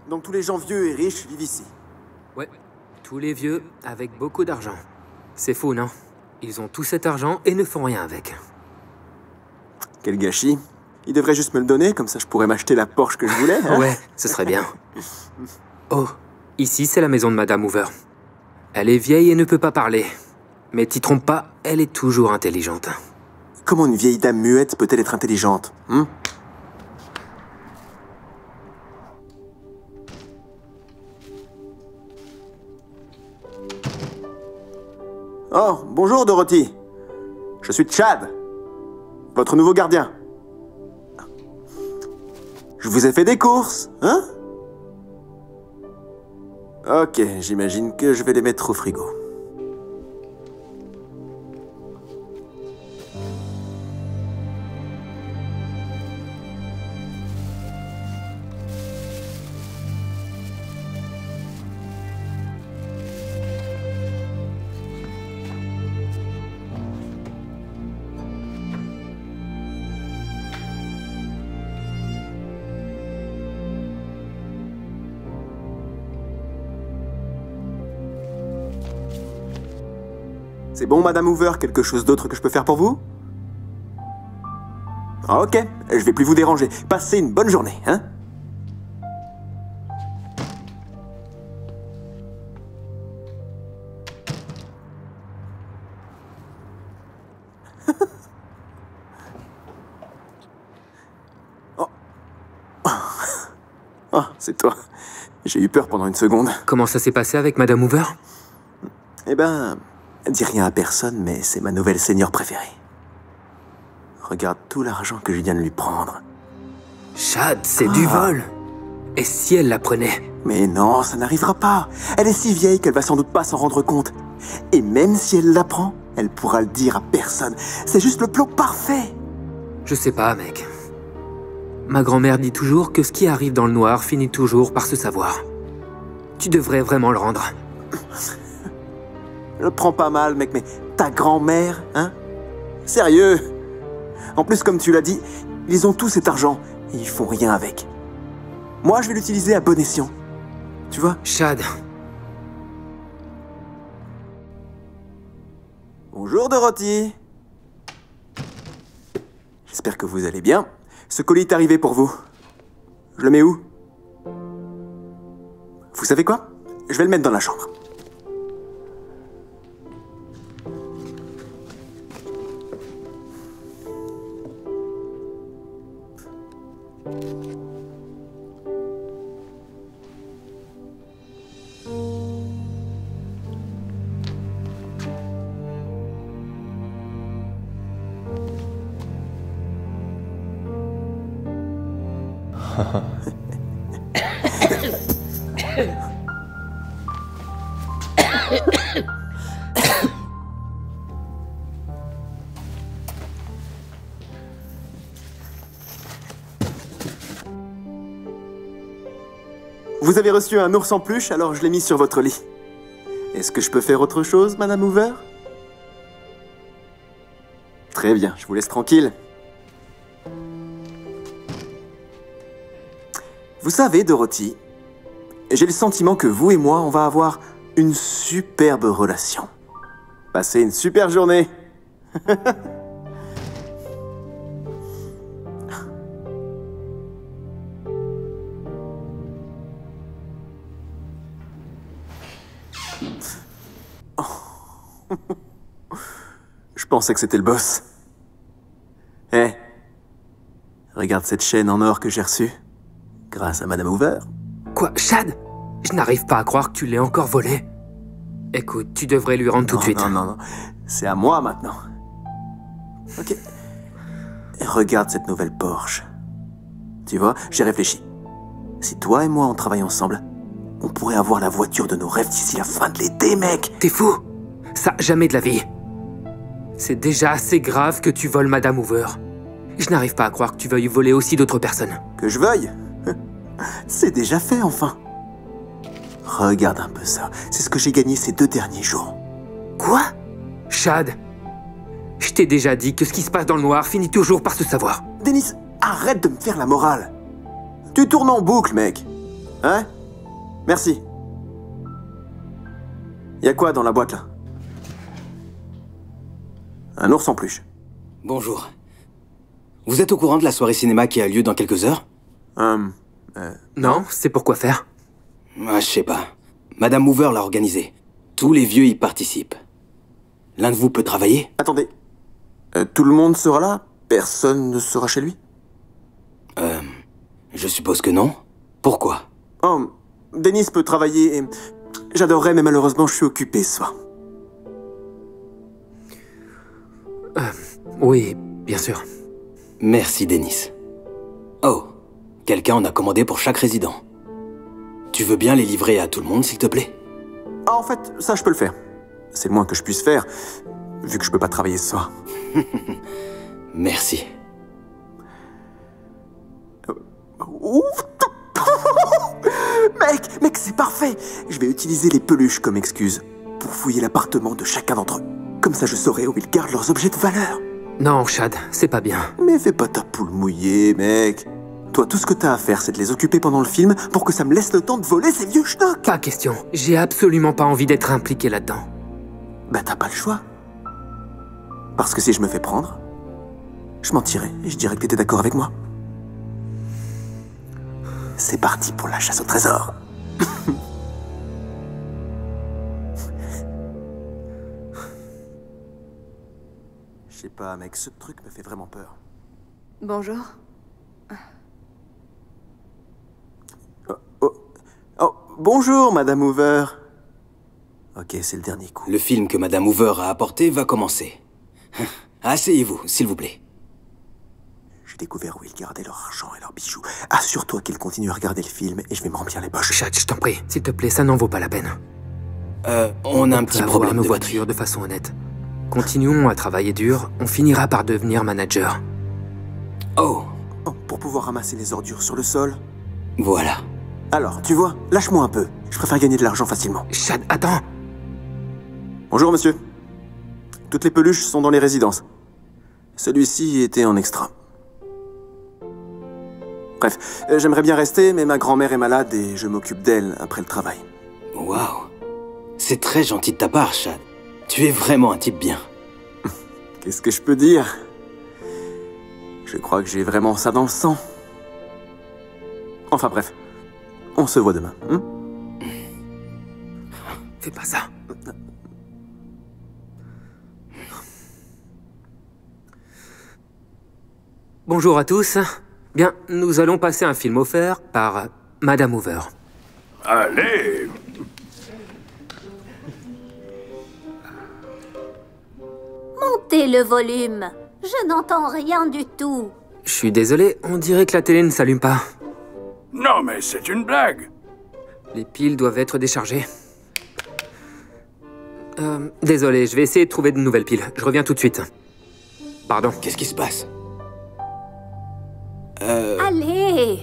Donc tous les gens vieux et riches vivent ici. Ouais, tous les vieux avec beaucoup d'argent. C'est fou, non? Ils ont tout cet argent et ne font rien avec. Quel gâchis. Ils devraient juste me le donner, comme ça je pourrais m'acheter la Porsche que je voulais. Hein? Ouais, ce serait bien. Oh, ici c'est la maison de Madame Hoover. Elle est vieille et ne peut pas parler. Mais t'y trompes pas, elle est toujours intelligente. Comment une vieille dame muette peut-elle être intelligente, hein? Oh, bonjour Dorothy. Je suis Chad, votre nouveau gardien. Je vous ai fait des courses, hein? Ok, j'imagine que je vais les mettre au frigo. C'est bon, Madame Hoover, quelque chose d'autre que je peux faire pour vous? Ah, ok, je vais plus vous déranger. Passez une bonne journée, hein? Oh. Oh, c'est toi. J'ai eu peur pendant une seconde. Comment ça s'est passé avec Madame Hoover? Eh ben, dis rien à personne, mais c'est ma nouvelle seigneur préférée. Regarde tout l'argent que je viens de lui prendre. Chad, c'est du vol. Et si elle la prenait? Mais non, ça n'arrivera pas. Elle est si vieille qu'elle va sans doute pas s'en rendre compte. Et même si elle l'apprend, elle pourra le dire à personne. C'est juste le plan parfait. Je sais pas, mec. Ma grand-mère dit toujours que ce qui arrive dans le noir finit toujours par se savoir. Tu devrais vraiment le rendre. Je le prends pas mal, mec, mais ta grand-mère, hein? Sérieux? En plus, comme tu l'as dit, ils ont tout cet argent et ils font rien avec. Moi, je vais l'utiliser à bon escient. Tu vois? Chad. Bonjour, Dorothy. J'espère que vous allez bien. Ce colis est arrivé pour vous. Je le mets où? Vous savez quoi? Je vais le mettre dans la chambre. Vous avez reçu un ours en peluche, alors je l'ai mis sur votre lit. Est-ce que je peux faire autre chose, Madame Hoover? Très bien, je vous laisse tranquille. Vous savez, Dorothy, j'ai le sentiment que vous et moi, on va avoir une superbe relation. Passez une super journée. Je pensais que c'était le boss. Hé, regarde cette chaîne en or que j'ai reçue. Grâce à Madame Hoover. Quoi, Chad? Je n'arrive pas à croire que tu l'aies encore volé. Écoute, tu devrais lui rendre tout de suite. Non. C'est à moi maintenant. Ok. Et regarde cette nouvelle Porsche. Tu vois, j'ai réfléchi. Si toi et moi on travaille ensemble, on pourrait avoir la voiture de nos rêves d'ici la fin de l'été, mec. T'es fou? Ça, jamais de la vie. C'est déjà assez grave que tu voles Madame Hoover. Je n'arrive pas à croire que tu veuilles voler aussi d'autres personnes. Que je veuille? C'est déjà fait, enfin. Regarde un peu ça. C'est ce que j'ai gagné ces 2 derniers jours. Quoi? Chad, je t'ai déjà dit que ce qui se passe dans le noir finit toujours par se savoir. Dennis, arrête de me faire la morale. Tu tournes en boucle, mec. Hein? Merci. Y a quoi dans la boîte, là? Un ours en peluche. Bonjour. Vous êtes au courant de la soirée cinéma qui a lieu dans quelques heures? Non, c'est pour quoi faire? Ah, je sais pas. Madame Hoover l'a organisée. Tous les vieux y participent. L'un de vous peut travailler? Attendez. Tout le monde sera là? Personne ne sera chez lui? Je suppose que non. Pourquoi? Oh, Dennis peut travailler et... J'adorerais, mais malheureusement, je suis occupé ce soir. Oui, bien sûr. Merci, Dennis. Oh, quelqu'un en a commandé pour chaque résident. Tu veux bien les livrer à tout le monde, s'il te plaît? Ah, en fait, ça, je peux le faire. C'est le moins que je puisse faire, vu que je peux pas travailler ce soir. Merci. Ouf. Mec, c'est parfait. Je vais utiliser les peluches comme excuse pour fouiller l'appartement de chacun d'entre eux. Comme ça, je saurai où ils gardent leurs objets de valeur. Non, Chad, c'est pas bien. Mais fais pas ta poule mouillée, mec. Toi, tout ce que t'as à faire, c'est de les occuper pendant le film pour que ça me laisse le temps de voler ces vieux schnocks. Pas question. J'ai absolument pas envie d'être impliqué là-dedans. Bah, t'as pas le choix. Parce que si je me fais prendre, je mentirais et je dirais que t'étais d'accord avec moi. C'est parti pour la chasse au trésor. Je sais pas, mec, ce truc me fait vraiment peur. Bonjour. Oh, bonjour, Madame Hoover. Ok, c'est le dernier coup. Le film que Madame Hoover a apporté va commencer. Asseyez-vous, s'il vous plaît. J'ai découvert où ils gardaient leur argent et leurs bijoux. Assure-toi qu'ils continuent à regarder le film et je vais me remplir les poches. Chad, je t'en prie, s'il te plaît, ça n'en vaut pas la peine. On a un petit problème nos de voitures de façon honnête. Continuons à travailler dur, on finira par devenir manager. Oh, Pour pouvoir ramasser les ordures sur le sol. voilà. Alors, tu vois, lâche-moi un peu. Je préfère gagner de l'argent facilement. Chad, attends! Bonjour, monsieur. Toutes les peluches sont dans les résidences. Celui-ci était en extra. Bref, j'aimerais bien rester, mais ma grand-mère est malade et je m'occupe d'elle après le travail. Waouh. C'est très gentil de ta part, Chad. Tu es vraiment un type bien. Qu'est-ce que je peux dire? Je crois que j'ai vraiment ça dans le sang. Enfin bref, on se voit demain. Fais pas ça. Bonjour à tous. Bien, nous allons passer un film offert par Madame Hoover. Allez! Montez le volume. Je n'entends rien du tout. Je suis désolé, on dirait que la télé ne s'allume pas. Non, mais c'est une blague. Les piles doivent être déchargées. Désolé, je vais essayer de trouver de nouvelles piles. Je reviens tout de suite. Pardon. Qu'est-ce qui se passe? Allez.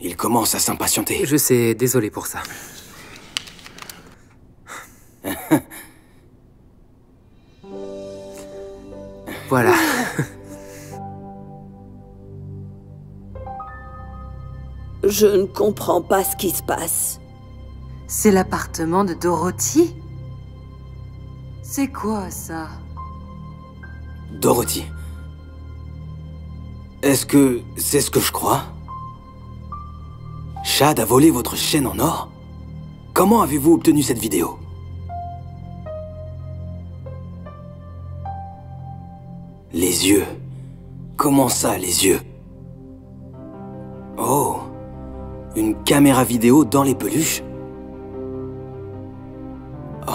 Il commence à s'impatienter. Je sais, désolé pour ça. Voilà. Je ne comprends pas ce qui se passe. C'est l'appartement de Dorothy? C'est quoi, ça? Dorothy. Est-ce que c'est ce que je crois? Chad a volé votre chaîne en or? Comment avez-vous obtenu cette vidéo? Les yeux. Comment ça, les yeux? Oh. Une caméra vidéo dans les peluches? Oh.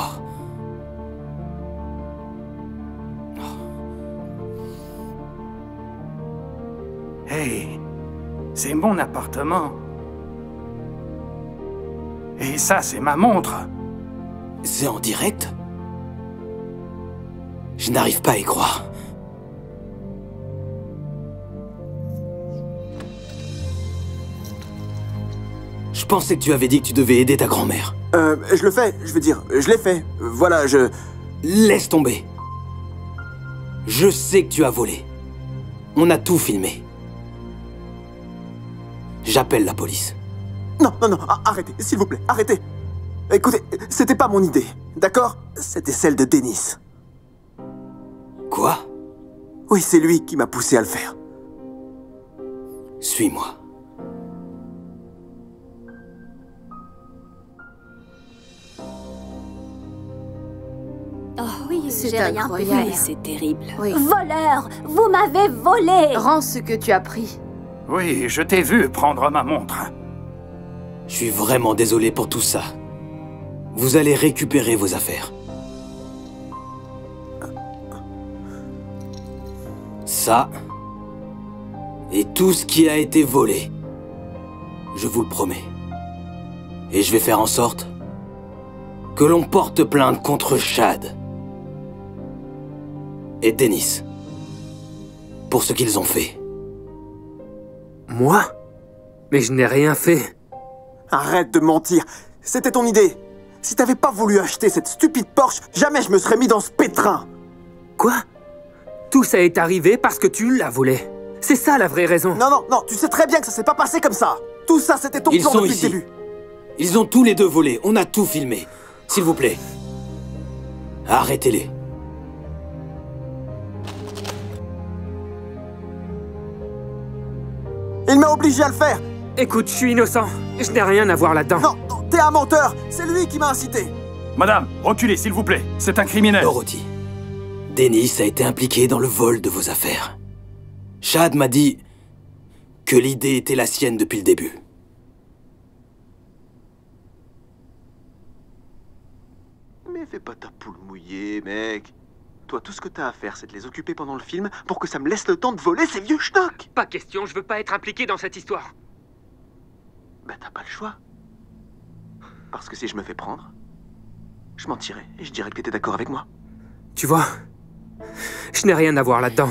Hey, c'est mon appartement. Et ça, c'est ma montre. C'est en direct? Je n'arrive pas à y croire. Je pensais que tu avais dit que tu devais aider ta grand-mère. Je le fais, je veux dire, je l'ai fait. Voilà, je... Laisse tomber. Je sais que tu as volé. On a tout filmé. J'appelle la police. Non, non, non, arrêtez, s'il vous plaît, arrêtez. Écoutez, c'était pas mon idée, d'accord? C'était celle de Dennis. Quoi? Oui, c'est lui qui m'a poussé à le faire. Suis-moi. Oh oui, C'est j'ai rien pu incroyable. faire. C'est terrible. Oui. Voleur, vous m'avez volé. Rends ce que tu as pris. Oui, je t'ai vu prendre ma montre. Je suis vraiment désolé pour tout ça. Vous allez récupérer vos affaires. Ça, et tout ce qui a été volé. Je vous le promets. Et je vais faire en sorte que l'on porte plainte contre Chad et Dennis pour ce qu'ils ont fait. Moi? Mais je n'ai rien fait. Arrête de mentir, c'était ton idée. Si t'avais pas voulu acheter cette stupide Porsche, jamais je me serais mis dans ce pétrin. Quoi? Tout ça est arrivé parce que tu l'as volé. C'est ça la vraie raison. Non, non, non, tu sais très bien que ça s'est pas passé comme ça. Tout ça, c'était ton Ils plan sont depuis ici. le début. Ils ont tous les deux volé, on a tout filmé. S'il vous plaît, arrêtez-les. Il m'a obligé à le faire. Écoute, je suis innocent. Je n'ai rien à voir là-dedans. Non, non, t'es un menteur. C'est lui qui m'a incité. Madame, reculez, s'il vous plaît. C'est un criminel. Dorothy, Dennis a été impliqué dans le vol de vos affaires. Chad m'a dit que l'idée était la sienne depuis le début. Mais fais pas ta poule mouillée, mec. Toi, tout ce que t'as à faire, c'est de les occuper pendant le film pour que ça me laisse le temps de voler ces vieux schnocks. Pas question, je veux pas être impliqué dans cette histoire. Bah, t'as pas le choix. Parce que si je me fais prendre, je mentirai et je dirai que t'étais d'accord avec moi. Tu vois, je n'ai rien à voir là-dedans.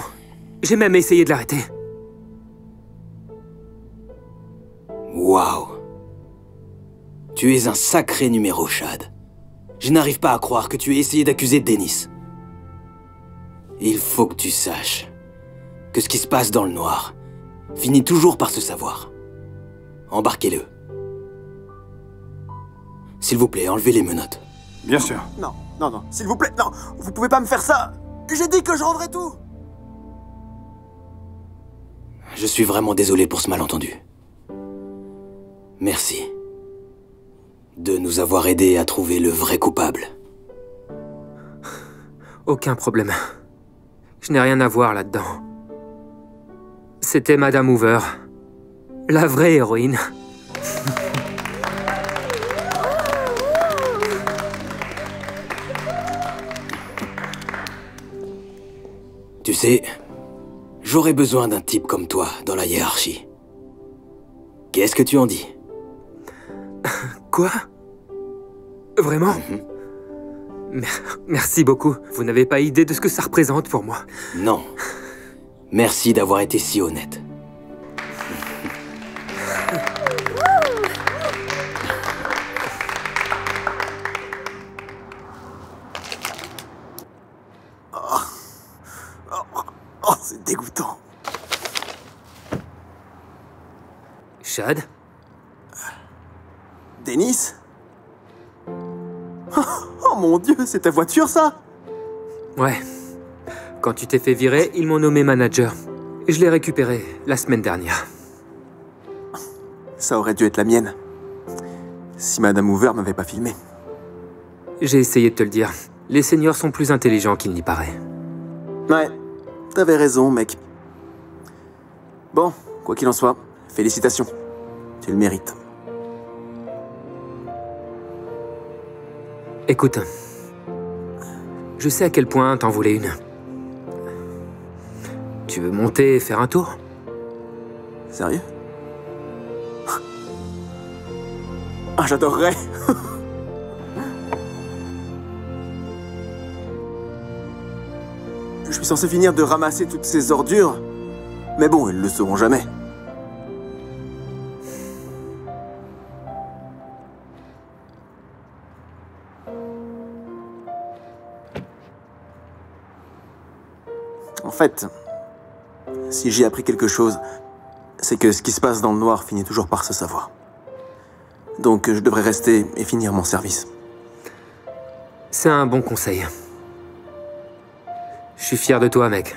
J'ai même essayé de l'arrêter. Waouh. Tu es un sacré numéro, Chad. Je n'arrive pas à croire que tu aies essayé d'accuser Dennis. Il faut que tu saches que ce qui se passe dans le noir finit toujours par se savoir. Embarquez-le. S'il vous plaît, enlevez les menottes. Bien sûr. Non, non, non, s'il vous plaît, non. Vous pouvez pas me faire ça. J'ai dit que je rendrais tout. Je suis vraiment désolé pour ce malentendu. Merci de nous avoir aidés à trouver le vrai coupable. Aucun problème. Je n'ai rien à voir là-dedans. C'était Madame Hoover. La vraie héroïne. Tu sais, j'aurais besoin d'un type comme toi dans la hiérarchie. Qu'est-ce que tu en dis? Quoi? Vraiment? Merci beaucoup. Vous n'avez pas idée de ce que ça représente pour moi. Non. Merci d'avoir été si honnête. Oh, c'est dégoûtant. Chad? Dennis? Oh mon Dieu, c'est ta voiture, ça? Ouais. Quand tu t'es fait virer, ils m'ont nommé manager. Je l'ai récupéré la semaine dernière. Ça aurait dû être la mienne. Si Madame Hoover m'avait pas filmé. J'ai essayé de te le dire. Les seniors sont plus intelligents qu'il n'y paraît. Ouais, t'avais raison, mec. Bon, quoi qu'il en soit, félicitations. Tu le mérites. Écoute, je sais à quel point t'en voulais une. Tu veux monter et faire un tour? Sérieux? Ah, j'adorerais. Je suis censé finir de ramasser toutes ces ordures. Mais bon, ils le sauront jamais. En fait, si j'ai appris quelque chose, c'est que ce qui se passe dans le noir finit toujours par se savoir. Donc je devrais rester et finir mon service. C'est un bon conseil. Je suis fier de toi, mec.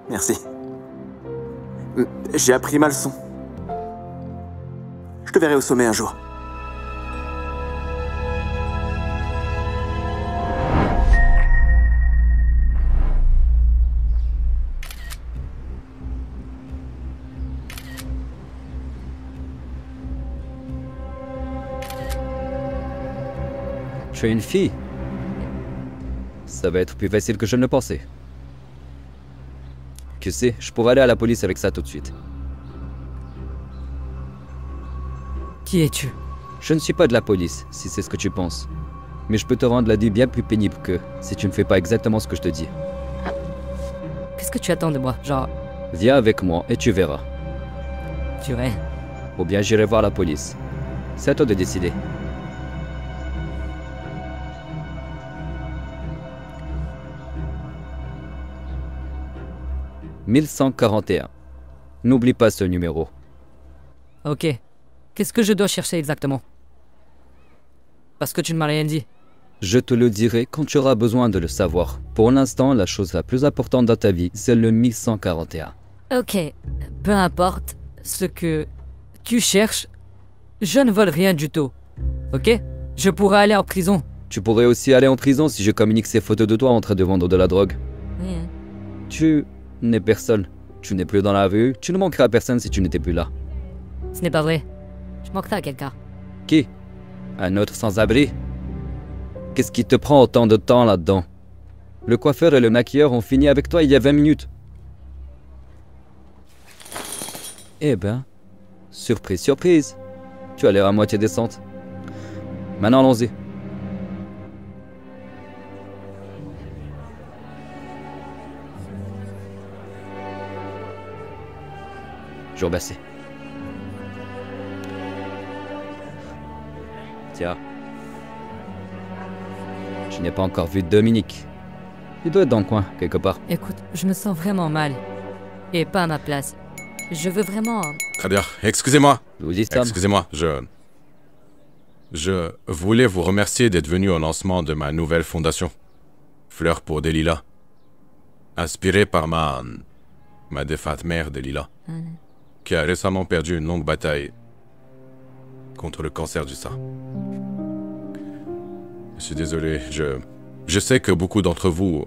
Merci. J'ai appris ma leçon. Je te verrai au sommet un jour. Tu es une fille. Ça va être plus facile que je ne le pensais. Tu sais, je pourrais aller à la police avec ça tout de suite. Qui es-tu? Je ne suis pas de la police, si c'est ce que tu penses. Mais je peux te rendre la vie bien plus pénible que si tu ne fais pas exactement ce que je te dis. Qu'est-ce que tu attends de moi? Genre, Viens avec moi et tu verras. tu es... Ou bien j'irai voir la police. C'est à toi de décider. « 1141. N'oublie pas ce numéro. Ok. Qu'est-ce que je dois chercher exactement? Parce que tu ne m'as rien dit. Je te le dirai quand tu auras besoin de le savoir. Pour l'instant, la chose la plus importante dans ta vie, c'est le 1141. Ok. Peu importe ce que tu cherches, je ne vole rien du tout. Ok? Je pourrais aller en prison. Tu pourrais aussi aller en prison si je communique ces photos de toi en train de vendre de la drogue. Tu n'es personne. Tu n'es plus dans la rue. Tu ne manqueras à personne si tu n'étais plus là. Ce n'est pas vrai. Je manquerai à quelqu'un. Qui? Un autre sans-abri? Qu'est-ce qui te prend autant de temps là-dedans? Le coiffeur et le maquilleur ont fini avec toi il y a 20 minutes. Eh ben, surprise, surprise. Tu as l'air à moitié décente. Maintenant, allons-y. Je vous remercie. Tiens. Je n'ai pas encore vu Dominique. Il doit être dans le coin, quelque part. Écoute, je me sens vraiment mal. Et pas à ma place. Je veux vraiment... Très bien. Excusez-moi. Louis Sam. Excusez-moi, Je voulais vous remercier d'être venu au lancement de ma nouvelle fondation. Fleurs pour Delilah. Inspirée par ma défunte mère Delilah. Qui a récemment perdu une longue bataille contre le cancer du sein. Je suis désolé, je sais que beaucoup d'entre vous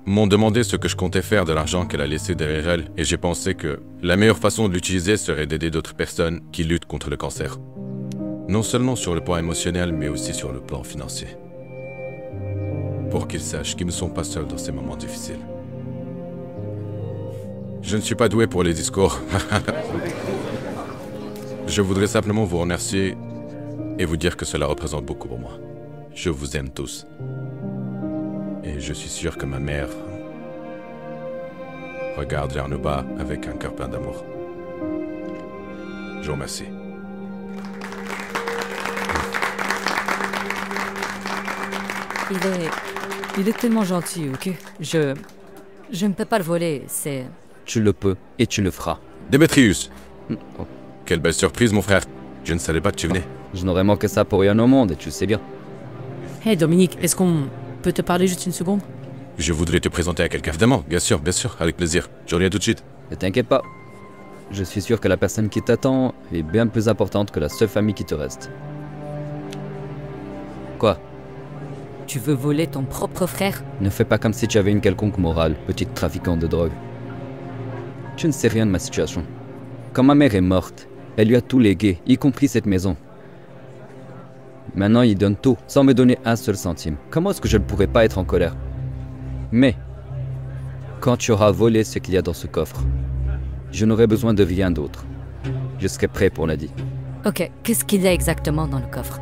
m'ont demandé ce que je comptais faire de l'argent qu'elle a laissé derrière elle, et j'ai pensé que la meilleure façon de l'utiliser serait d'aider d'autres personnes qui luttent contre le cancer. Non seulement sur le plan émotionnel, mais aussi sur le plan financier. Pour qu'ils sachent qu'ils ne sont pas seuls dans ces moments difficiles. Je ne suis pas doué pour les discours. Je voudrais simplement vous remercier et vous dire que cela représente beaucoup pour moi. Je vous aime tous. Et je suis sûr que ma mère regarde vers le bas avec un cœur plein d'amour. Je vous remercie. Il est tellement gentil, ok? Je ne peux pas le voler, c'est... Tu le peux et tu le feras. Démétrius. Quelle belle surprise, mon frère. Je ne savais pas que tu venais. Je n'aurais manqué ça pour rien au monde et tu le sais bien. Hey Dominique, est-ce qu'on peut te parler juste une seconde? Je voudrais te présenter à quelqu'un. Évidemment, bien sûr, avec plaisir. Je reviens tout de suite. Ne t'inquiète pas. Je suis sûr que la personne qui t'attend est bien plus importante que la seule famille qui te reste. Quoi? Tu veux voler ton propre frère? Ne fais pas comme si tu avais une quelconque morale, petite trafiquante de drogue. Tu ne sais rien de ma situation. Quand ma mère est morte, elle lui a tout légué, y compris cette maison. Maintenant, il donne tout, sans me donner un seul centime. Comment est-ce que je ne pourrais pas être en colère? Mais, quand tu auras volé ce qu'il y a dans ce coffre, je n'aurai besoin de rien d'autre. Je serai prêt pour lundi. Ok, qu'est-ce qu'il y a exactement dans le coffre?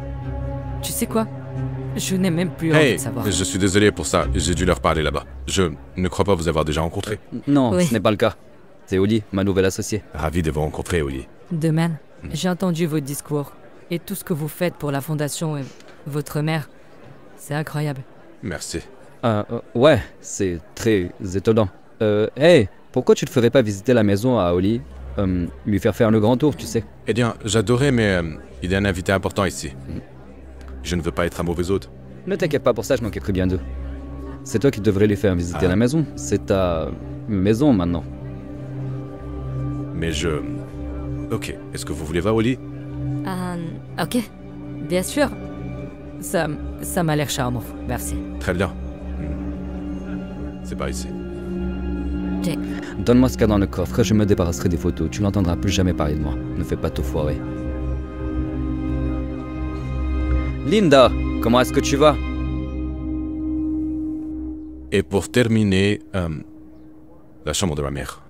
Tu sais quoi? Je n'ai même plus envie de savoir. Je suis désolé pour ça, j'ai dû leur parler là-bas. Je ne crois pas vous avoir déjà rencontré. Non, Oui. ce n'est pas le cas. C'est Oli, ma nouvelle associée. Ravi de vous rencontrer, Oli. Demain, j'ai entendu vos discours et tout ce que vous faites pour la fondation Votre mère, c'est incroyable. Merci. Ouais, c'est très étonnant. Hey, pourquoi tu ne ferais pas visiter la maison à Oli? Lui faire le grand tour, tu sais. Eh bien, j'adorais, mais il y a un invité important ici. Je ne veux pas être un mauvais hôte. Ne t'inquiète pas pour ça, je m'occuperai bien d'eux. C'est toi qui devrais lui faire visiter la maison. C'est ta maison maintenant. Mais je... Ok, est-ce que vous voulez voir Oli? Ok, bien sûr. Ça m'a l'air charmant, merci. Très bien. C'est par ici. Jack. Donne-moi ce qu'il y a dans le coffre, je me débarrasserai des photos. Tu n'entendras plus jamais parler de moi. Ne fais pas tout foirer. Linda, comment est-ce que tu vas? Et pour terminer, la chambre de ma mère.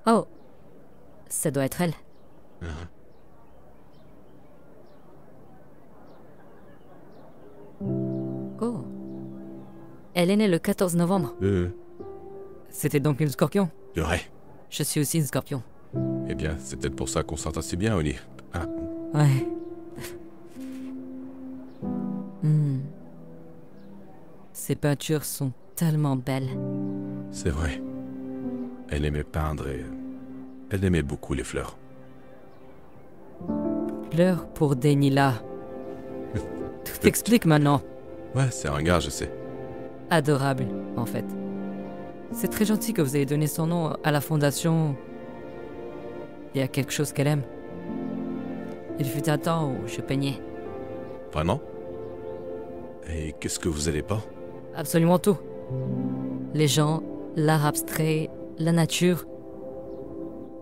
Oh, ça doit être elle. Oh. Elle est née le 14 novembre. C'était donc une scorpion? Ouais. Je suis aussi une scorpion. Eh bien, c'est peut-être pour ça qu'on s'entend si bien, Oli. Ouais. Ces peintures sont tellement belles. C'est vrai. Elle aimait peindre et... elle aimait beaucoup les fleurs. Fleurs pour Denila. Tout t'explique maintenant. Ouais, c'est un gars, je sais. Adorable, en fait. C'est très gentil que vous ayez donné son nom à la fondation. Il y a quelque chose qu'elle aime. Il fut un temps où je peignais. Vraiment? Et qu'est-ce que vous allez pas? Absolument tout. Les gens, l'art abstrait, la nature.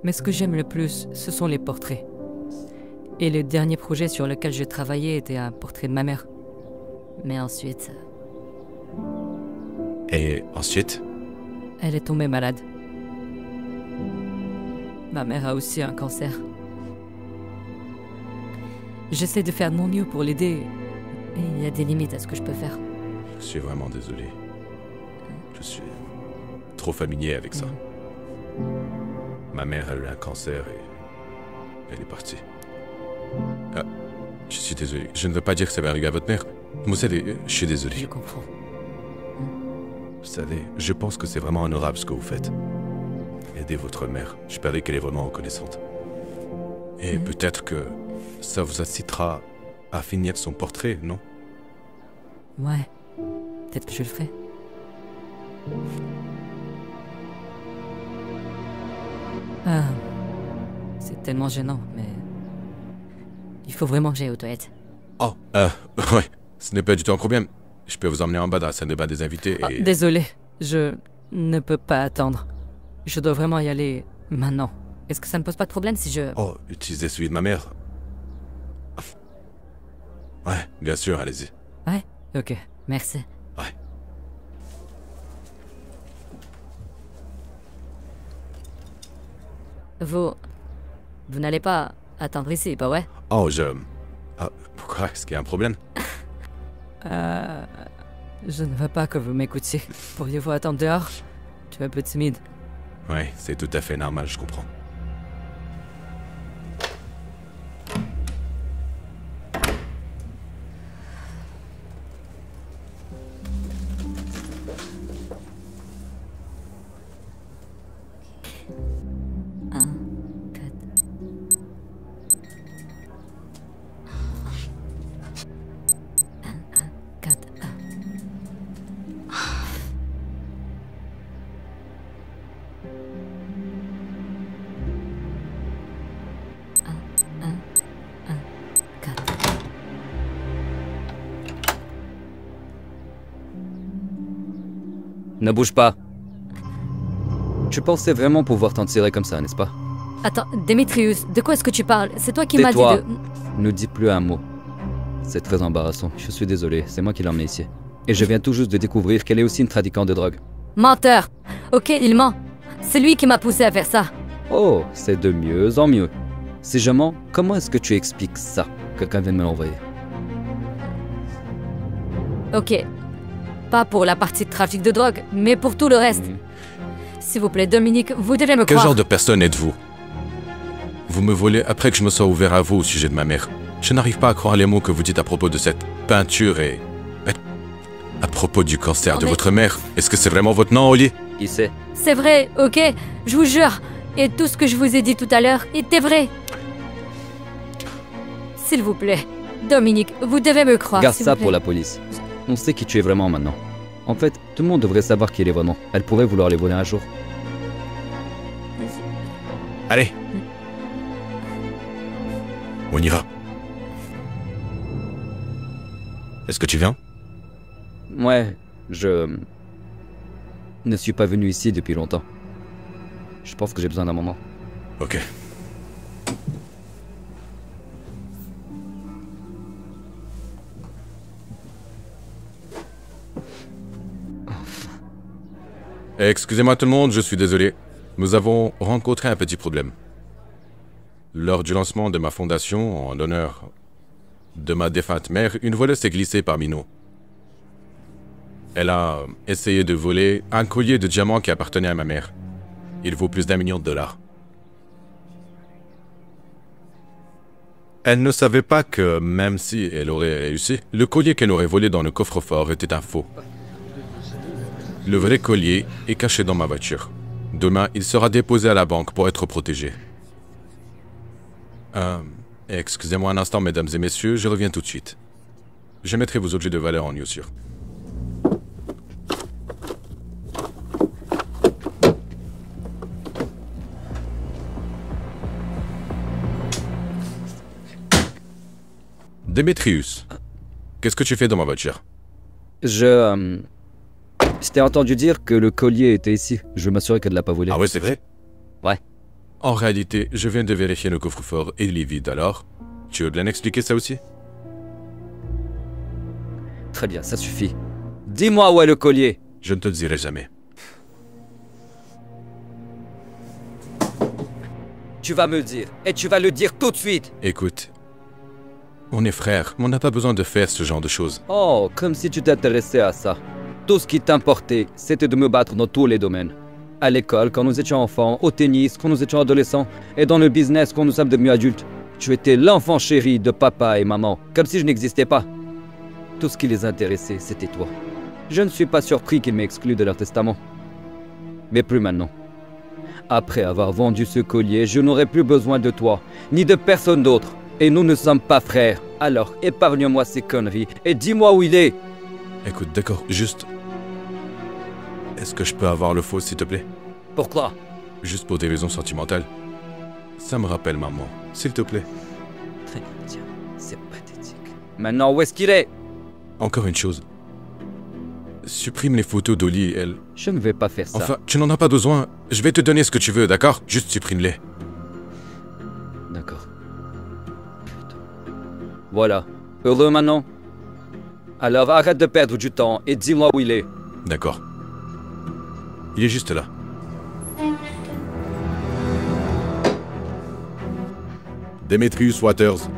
Mais ce que j'aime le plus, ce sont les portraits. Et le dernier projet sur lequel je travaillais était un portrait de ma mère. Mais ensuite... Et ensuite? Elle est tombée malade. Ma mère a aussi un cancer. J'essaie de faire de mon mieux pour l'aider. Et il y a des limites à ce que je peux faire. Je suis vraiment désolé. Je suis trop familier avec ça. Ma mère a eu un cancer et elle est partie. Je suis désolé. Je ne veux pas dire que ça va arriver à votre mère. Vous savez, je suis désolé. Je comprends. Vous savez, je pense que c'est vraiment honorable ce que vous faites. Aidez votre mère. Je parie qu'elle est vraiment reconnaissante. Et peut-être que ça vous incitera à finir son portrait, non? Ouais. Peut-être que je le ferai. C'est tellement gênant, mais... il faut vraiment que j'aille aux toilettes. Oh, ouais. Ce n'est pas du tout un problème. Je peux vous emmener en bas dans la salle de bain des invités et... Désolé, je ne peux pas attendre. Je dois vraiment y aller maintenant. Est-ce que ça ne pose pas de problème si je... Oh, utilisez celui de ma mère. Ouais, bien sûr, allez-y. Ouais? Ok, merci. Ouais. Vous n'allez pas attendre ici, pas ouais? Oh, pourquoi? Est-ce qu'il y a un problème? Je ne veux pas que vous m'écoutiez. Pourriez-vous attendre dehors? Tu es un peu timide. Ouais, c'est tout à fait normal, je comprends. Ne bouge pas. Tu pensais vraiment pouvoir t'en tirer comme ça, n'est-ce pas? Attends, Démétrius, de quoi est-ce que tu parles? C'est toi qui m'as dit Tais-toi. de... Ne dis plus un mot. C'est très embarrassant. Je suis désolé, c'est moi qui l'ai emmenée ici. Et je viens tout juste de découvrir qu'elle est aussi une trafiquante de drogue. Menteur! Ok, il ment. C'est lui qui m'a poussé à faire ça. Oh, c'est de mieux en mieux. Si je mens, comment est-ce que tu expliques ça? Quelqu'un vient de me l'envoyer. Ok. Pas pour la partie de trafic de drogue, mais pour tout le reste. S'il vous plaît, Dominique, vous devez me Quel croire. genre de personne êtes-vous? Vous me volez après que je me sois ouvert à vous au sujet de ma mère. Je n'arrive pas à croire les mots que vous dites à propos de cette peinture et... à propos du cancer de votre mère. Est-ce que c'est vraiment votre nom, Oli? Qui sait? C'est vrai, ok? Je vous jure. Et tout ce que je vous ai dit tout à l'heure était vrai. S'il vous plaît. Dominique, vous devez me croire. Garde s'il ça vous plaît. pour la police. On sait qui tu es vraiment maintenant. En fait, tout le monde devrait savoir qui elle est vraiment. Elle pourrait vouloir les voler un jour. Allez. On y va. Est-ce que tu viens? Ouais, je... ne suis pas venu ici depuis longtemps. Je pense que j'ai besoin d'un moment. Ok. Excusez-moi tout le monde, je suis désolé. Nous avons rencontré un petit problème. Lors du lancement de ma fondation, en l'honneur de ma défunte mère, une voleuse s'est glissée parmi nous. Elle a essayé de voler un collier de diamants qui appartenait à ma mère. Il vaut plus d'1 million de dollars. Elle ne savait pas que, même si elle aurait réussi, le collier qu'elle aurait volé dans le coffre-fort était un faux. Le vrai collier est caché dans ma voiture. Demain, il sera déposé à la banque pour être protégé. Excusez-moi un instant, mesdames et messieurs, je reviens tout de suite. Je mettrai vos objets de valeur en lieu sûr. Démétrius, qu'est-ce que tu fais dans ma voiture? Je t'ai entendu dire que le collier était ici. Je veux m'assurer qu'elle ne l'a pas volé. Ah ouais, c'est vrai? Ouais. En réalité, je viens de vérifier le coffre-fort et il est vide, alors? Tu veux bien expliquer ça aussi? Très bien, ça suffit. Dis-moi où est le collier. Je ne te le dirai jamais. Tu vas me le dire, et tu vas le dire tout de suite. Écoute, on est frères, mais on n'a pas besoin de faire ce genre de choses. Oh, comme si tu t'intéressais à ça. Tout ce qui t'importait, c'était de me battre dans tous les domaines. À l'école, quand nous étions enfants, au tennis, quand nous étions adolescents, et dans le business, quand nous sommes devenus adultes. Tu étais l'enfant chéri de papa et maman, comme si je n'existais pas. Tout ce qui les intéressait, c'était toi. Je ne suis pas surpris qu'ils m'aient exclu de leur testament. Mais plus maintenant. Après avoir vendu ce collier, je n'aurai plus besoin de toi, ni de personne d'autre. Et nous ne sommes pas frères. Alors, épargne-moi ces conneries, et dis-moi où il est. Écoute, d'accord, juste... Est-ce que je peux avoir le faux, s'il te plaît? Pourquoi? Juste pour des raisons sentimentales. Ça me rappelle maman, s'il te plaît. Très bien, c'est pathétique. Maintenant, où est-ce qu'il est? Encore une chose. Supprime les photos d'Oli, elle... Je ne vais pas faire ça. Enfin, tu n'en as pas besoin. Je vais te donner ce que tu veux, d'accord? Juste supprime-les. D'accord. Putain. Voilà. Heureux maintenant? Alors arrête de perdre du temps et dis-moi où il est. D'accord. Il est juste là. Demetrius Waters,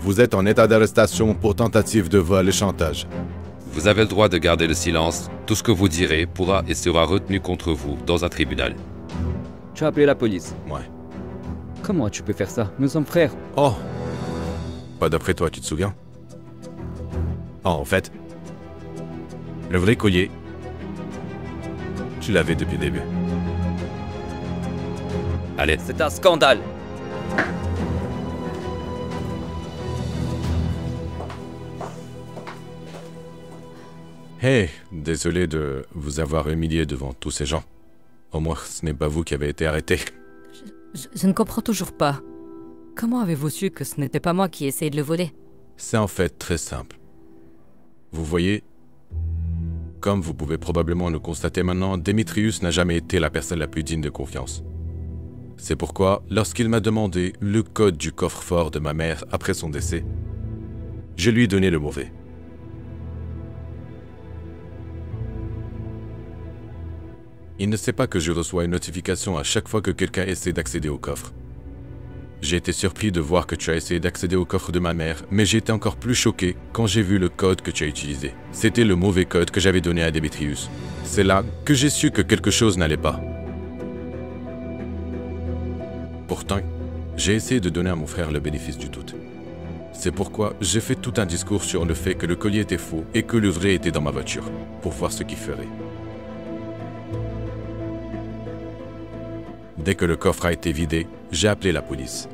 vous êtes en état d'arrestation pour tentative de vol et chantage. Vous avez le droit de garder le silence. Tout ce que vous direz pourra et sera retenu contre vous dans un tribunal. Tu as appelé la police? Ouais. Comment tu peux faire ça? Nous sommes frères. Oh. Pas d'après toi, tu te souviens? Oh, en fait, le vrai collier, tu l'avais depuis le début. Allez. C'est un scandale. Hey, désolé de vous avoir humilié devant tous ces gens. Au moins, ce n'est pas vous qui avez été arrêté. Je ne comprends toujours pas. Comment avez-vous su que ce n'était pas moi qui essayais de le voler? C'est en fait très simple. Vous voyez, comme vous pouvez probablement le constater maintenant, Demetrius n'a jamais été la personne la plus digne de confiance. C'est pourquoi, lorsqu'il m'a demandé le code du coffre-fort de ma mère après son décès, je lui ai donné le mauvais. Il ne sait pas que je reçois une notification à chaque fois que quelqu'un essaie d'accéder au coffre. J'ai été surpris de voir que tu as essayé d'accéder au coffre de ma mère, mais j'ai été encore plus choqué quand j'ai vu le code que tu as utilisé. C'était le mauvais code que j'avais donné à Demetrius. C'est là que j'ai su que quelque chose n'allait pas. Pourtant, J'ai essayé de donner à mon frère le bénéfice du doute. C'est pourquoi j'ai fait tout un discours sur le fait que le collier était faux et que le vrai était dans ma voiture, pour voir ce qu'il ferait. Dès que le coffre a été vidé, j'ai appelé la police.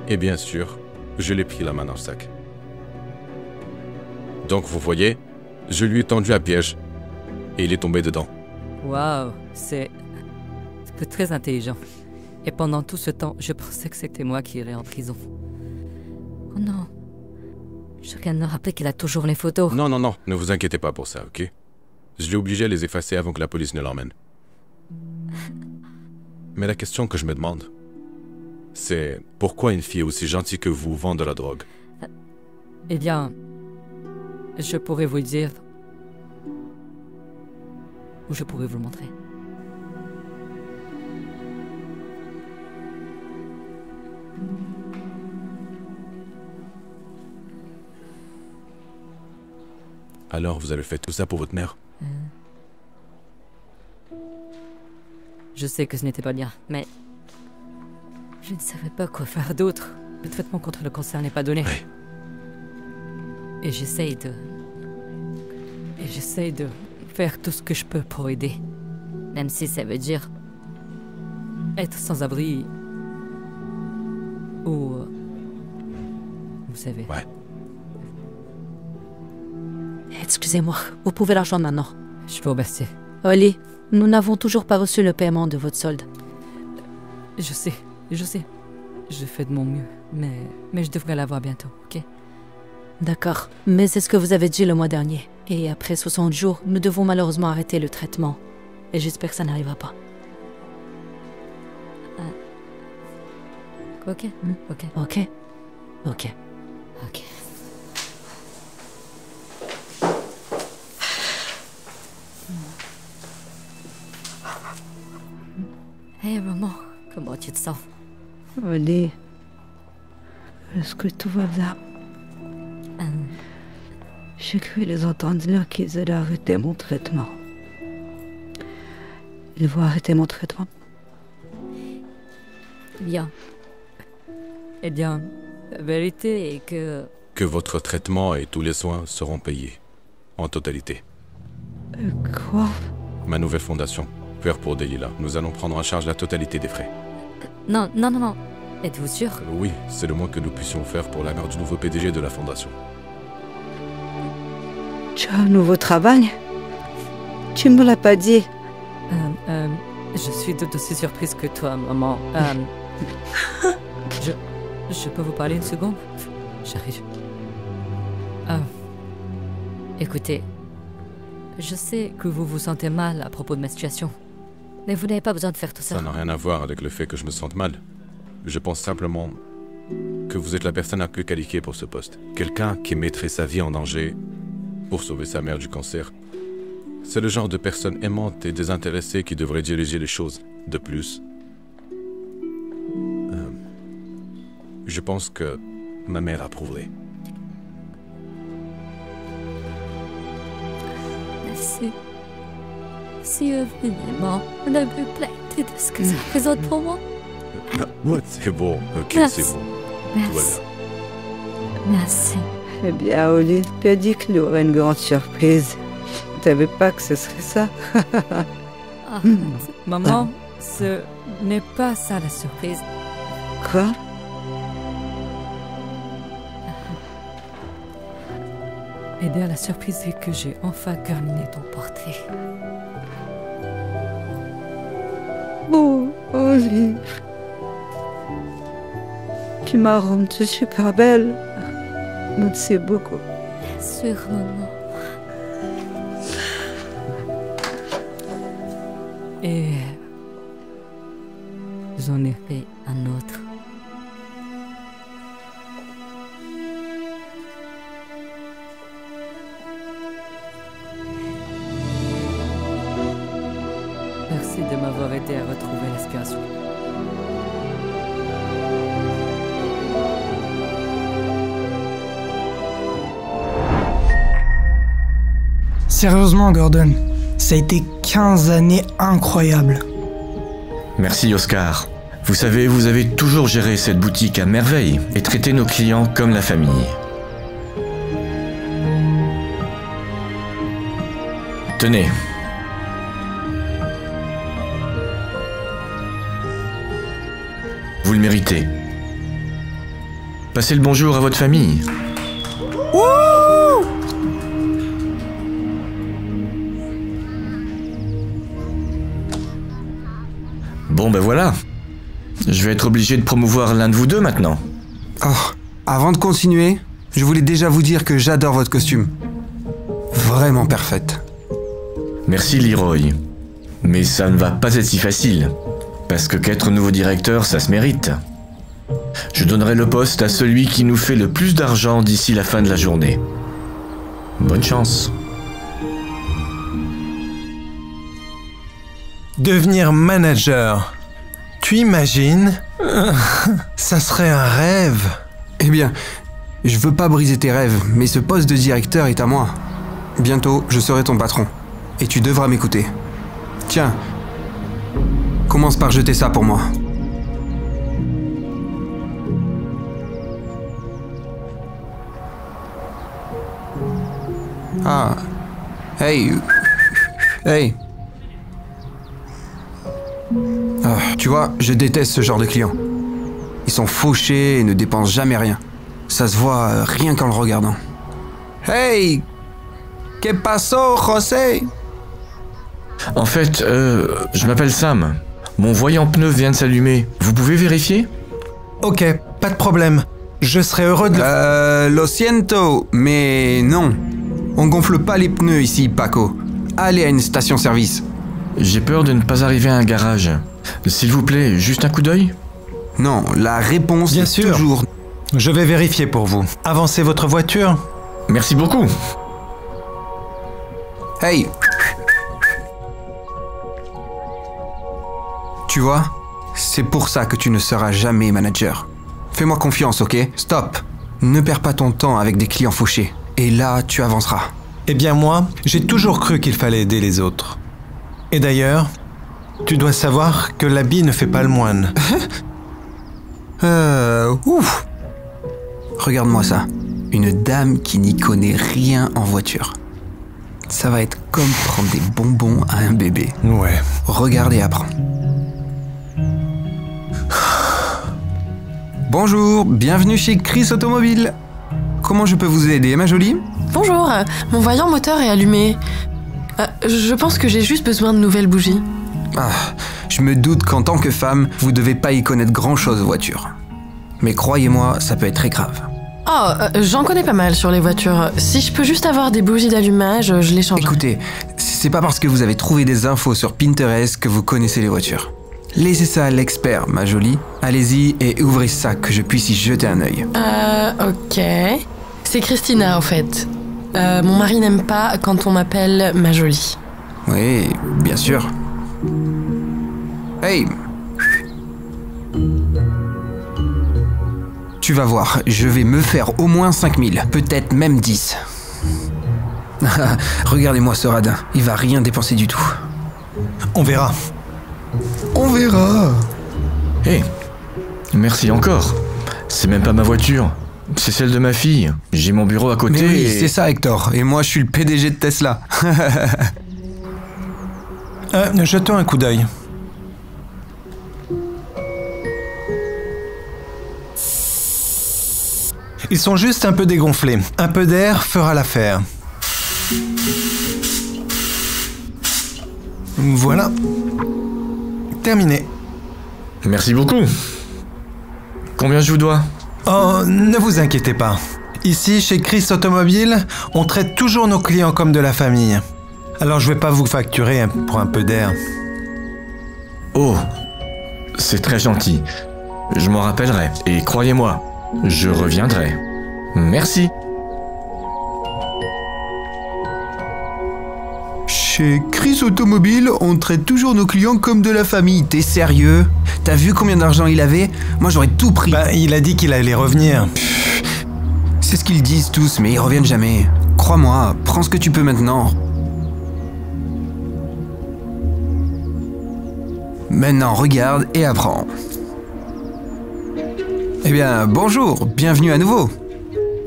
Et bien sûr, je l'ai pris la main dans le sac. Donc vous voyez, je lui ai tendu un piège et il est tombé dedans. Waouh, c'est très intelligent. Et pendant tout ce temps, je pensais que c'était moi qui irais en prison. Oh non. Je viens de me rappeler qu'il a toujours les photos. Non, non, non, ne vous inquiétez pas pour ça, ok? Je l'ai obligé à les effacer avant que la police ne l'emmène. Mais la question que je me demande, c'est pourquoi une fille aussi gentille que vous vend de la drogue? Eh bien, je pourrais vous le dire. Ou je pourrais vous le montrer. Alors, vous avez fait tout ça pour votre mère? Je sais que ce n'était pas bien, mais je ne savais pas quoi faire d'autre. Le traitement contre le cancer n'est pas donné. Oui. Et j'essaye de faire tout ce que je peux pour aider. Même si ça veut dire être sans abri. Ou... vous savez. Ouais. Excusez-moi, vous pouvez l'argent maintenant. Je vous remercie. Oli, nous n'avons toujours pas reçu le paiement de votre solde. Je sais. Je fais de mon mieux, mais je devrais l'avoir bientôt, ok? D'accord, mais c'est ce que vous avez dit le mois dernier. Et après 60 jours, nous devons malheureusement arrêter le traitement. Et j'espère que ça n'arrivera pas. Ok. Hey maman, comment tu te sens? Oli, est-ce que tout va bien? J'ai cru les entendre dire qu'ils allaient arrêter mon traitement. Ils vont arrêter mon traitement? Bien. Eh bien, la vérité est que... Que votre traitement et tous les soins seront payés. En totalité. Quoi? Ma nouvelle fondation, Vert pour Delilah. Nous allons prendre en charge la totalité des frais. Non. Êtes-vous sûr? Oui, c'est le moins que nous puissions faire pour la mère du nouveau PDG de la fondation. Tu as un nouveau travail? Tu me l'as pas dit. Je suis tout aussi surprise que toi, maman. Je peux vous parler une seconde? J'arrive. Écoutez, je sais que vous vous sentez mal à propos de ma situation. Mais vous n'avez pas besoin de faire tout ça. Ça n'a rien à voir avec le fait que je me sente mal. Je pense simplement que vous êtes la personne la plus qualifiée pour ce poste. Quelqu'un qui mettrait sa vie en danger pour sauver sa mère du cancer. C'est le genre de personne aimante et désintéressée qui devrait diriger les choses. De plus, je pense que ma mère approuverait. Merci. Si infiniment, on a pu plainte de ce que ça représente pour moi. C'est bon, ok, Merci. c'est bon. Merci. Merci. Eh bien, Oli, tu as dit qu'il y aurait une grande surprise. Tu savais pas que ce serait ça? Maman, ce n'est pas ça la surprise. Quoi? Eh bien, la surprise est que j'ai enfin terminé ton portrait. Oh, Oli. Tu m'as rendue super belle. Merci beaucoup. Bien sûr, maman. Et j'en ai fait un autre. Merci de m'avoir aidé à retrouver l'inspiration. Sérieusement, Gordon, ça a été 15 années incroyables. Merci Oscar. Vous savez, vous avez toujours géré cette boutique à merveille et traité nos clients comme la famille. Tenez. Vous le méritez. Passez le bonjour à votre famille. Bon ben voilà. Je vais être obligé de promouvoir l'un de vous deux maintenant. Oh, avant de continuer, je voulais déjà vous dire que j'adore votre costume. Vraiment parfaite. Merci Leroy. Mais ça ne va pas être si facile. Parce que qu'être nouveau directeur, ça se mérite. Je donnerai le poste à celui qui nous fait le plus d'argent d'ici la fin de la journée. Bonne chance. Devenir manager. Tu imagines? Ça serait un rêve. Eh bien, je veux pas briser tes rêves, mais ce poste de directeur est à moi. Bientôt, je serai ton patron. Et tu devras m'écouter. Tiens, commence par jeter ça pour moi. Ah. Hey. Hey. Ah, tu vois, je déteste ce genre de clients. Ils sont fauchés et ne dépensent jamais rien. Ça se voit rien qu'en le regardant. Hey! Que paso, José? En fait, je m'appelle Sam. Mon voyant pneu vient de s'allumer. Vous pouvez vérifier? Ok, pas de problème. Je serais heureux de... Lo siento, mais non. On gonfle pas les pneus ici, Paco. Allez à une station-service. J'ai peur de ne pas arriver à un garage. S'il vous plaît, juste un coup d'œil? Non, la réponse Bien est sûr. toujours... Je vais vérifier pour vous. Avancez votre voiture. Merci beaucoup. Hey! Tu vois, c'est pour ça que tu ne seras jamais manager. Fais-moi confiance, ok? Stop! Ne perds pas ton temps avec des clients fauchés. Et là, tu avanceras. Eh bien moi, j'ai toujours cru qu'il fallait aider les autres. Et d'ailleurs, tu dois savoir que l'habit ne fait pas le moine. Ouf! Regarde-moi ça. Une dame qui n'y connaît rien en voiture. Ça va être comme prendre des bonbons à un bébé. Ouais. Regarde et apprends. Bonjour, bienvenue chez Chris Automobile. Comment je peux vous aider, ma jolie? Bonjour, mon voyant moteur est allumé. Je pense que j'ai juste besoin de nouvelles bougies. Ah, je me doute qu'en tant que femme, vous devez pas y connaître grand-chose aux voitures. Mais croyez-moi, ça peut être très grave. Oh, j'en connais pas mal sur les voitures. Si je peux juste avoir des bougies d'allumage, je les changerai. Écoutez, c'est pas parce que vous avez trouvé des infos sur Pinterest que vous connaissez les voitures. Laissez ça à l'expert, ma jolie. Allez-y et ouvrez ça, que je puisse y jeter un œil. Ok. C'est Christina, en fait. Mon mari n'aime pas quand on m'appelle ma jolie. Oui, bien sûr. Hey! Tu vas voir, je vais me faire au moins 5000, peut-être même 10. Regardez-moi ce radin, il va rien dépenser du tout. On verra. On verra. Hé, merci encore. C'est même pas ma voiture. C'est celle de ma fille. J'ai mon bureau à côté. Mais oui, et... c'est ça, Hector. Et moi, je suis le PDG de Tesla. Jetons un coup d'œil. Ils sont juste un peu dégonflés. Un peu d'air fera l'affaire. Voilà. Terminé. Merci beaucoup. Combien je vous dois? Oh, ne vous inquiétez pas. Ici, chez Chris Automobile, on traite toujours nos clients comme de la famille. Alors je vais pas vous facturer pour un peu d'air. Oh, c'est très gentil. Je m'en rappellerai. Et croyez-moi, je reviendrai. Merci. Chez Chris Automobile, on traite toujours nos clients comme de la famille. T'es sérieux? T'as vu combien d'argent il avait? Moi, j'aurais tout pris. Bah, il a dit qu'il allait revenir. C'est ce qu'ils disent tous, mais ils reviennent jamais. Crois-moi, prends ce que tu peux maintenant. Maintenant, regarde et apprends. Eh bien, bonjour, bienvenue à nouveau.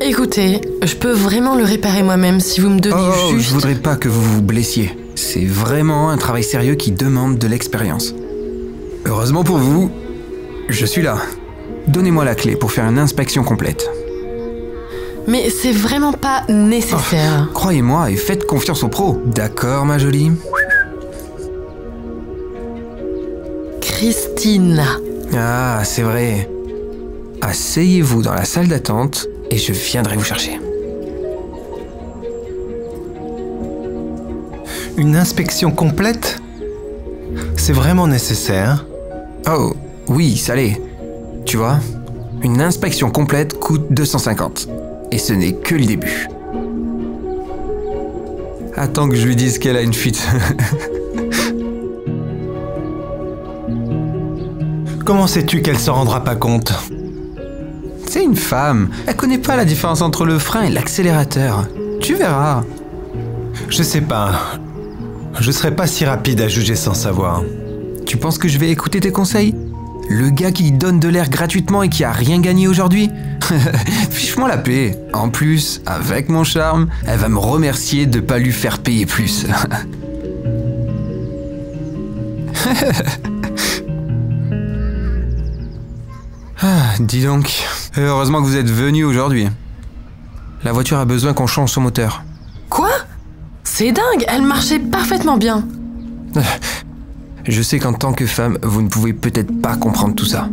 Écoutez, je peux vraiment le réparer moi-même si vous me donnez juste... Je voudrais pas que vous vous blessiez. C'est vraiment un travail sérieux qui demande de l'expérience. Heureusement pour vous, je suis là. Donnez-moi la clé pour faire une inspection complète. Mais c'est vraiment pas nécessaire. Croyez-moi et faites confiance aux pros. D'accord, ma jolie? Christina. Ah, c'est vrai. Asseyez-vous dans la salle d'attente et je viendrai vous chercher. Une inspection complète? C'est vraiment nécessaire? Oh, oui, ça l'est. Tu vois, une inspection complète coûte 250. Et ce n'est que le début. Attends que je lui dise qu'elle a une fuite. Comment sais-tu qu'elle s'en rendra pas compte? C'est une femme. Elle connaît pas la différence entre le frein et l'accélérateur. Tu verras. Je sais pas. Je serais pas si rapide à juger sans savoir. Tu penses que je vais écouter tes conseils? Le gars qui donne de l'air gratuitement et qui a rien gagné aujourd'hui? Fiche-moi la paix. En plus, avec mon charme, elle va me remercier de pas lui faire payer plus. Ah, dis donc. Heureusement que vous êtes venu aujourd'hui. La voiture a besoin qu'on change son moteur. Quoi? C'est dingue, elle marchait parfaitement bien. Je sais qu'en tant que femme, vous ne pouvez peut-être pas comprendre tout ça.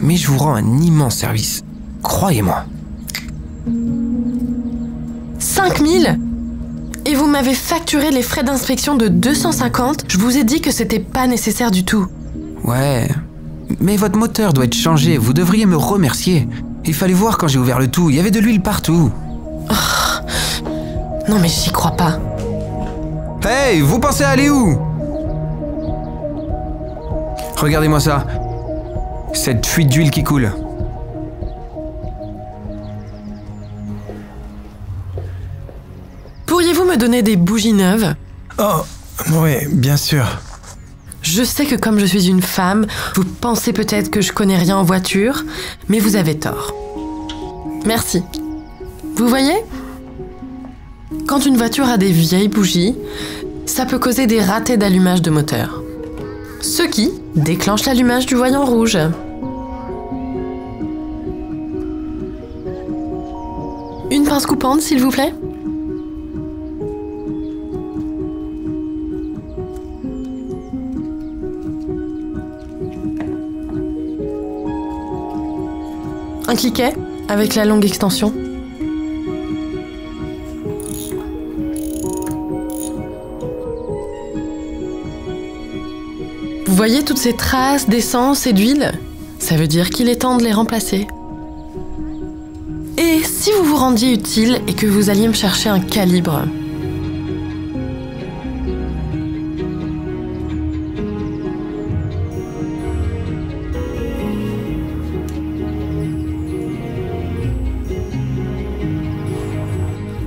Mais je vous rends un immense service. Croyez-moi. 5000? Et vous m'avez facturé les frais d'inspection de 250? Je vous ai dit que c'était pas nécessaire du tout. Ouais, mais votre moteur doit être changé, vous devriez me remercier. Il fallait voir quand j'ai ouvert le tout, il y avait de l'huile partout. Oh. Non mais j'y crois pas. Hey, vous pensez aller où? Regardez-moi ça. Cette fuite d'huile qui coule. Pourriez-vous me donner des bougies neuves? Oh, oui, bien sûr. Je sais que comme je suis une femme, vous pensez peut-être que je connais rien en voiture, mais vous avez tort. Merci. Vous voyez? Quand une voiture a des vieilles bougies, ça peut causer des ratés d'allumage de moteur. Ce qui déclenche l'allumage du voyant rouge. Une pince coupante, s'il vous plaît? Un cliquet avec la longue extension. Vous voyez toutes ces traces d'essence et d'huile? Ça veut dire qu'il est temps de les remplacer. Et si vous vous rendiez utile et que vous alliez me chercher un calibre?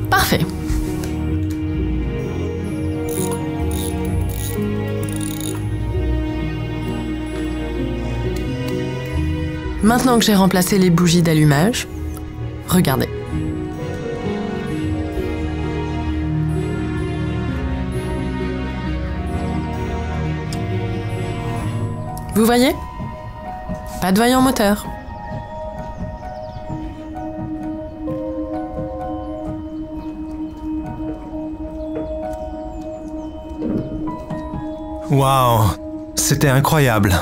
Parfait. Maintenant que j'ai remplacé les bougies d'allumage, regardez. Vous voyez? Pas de voyant moteur. Waouh, c'était incroyable.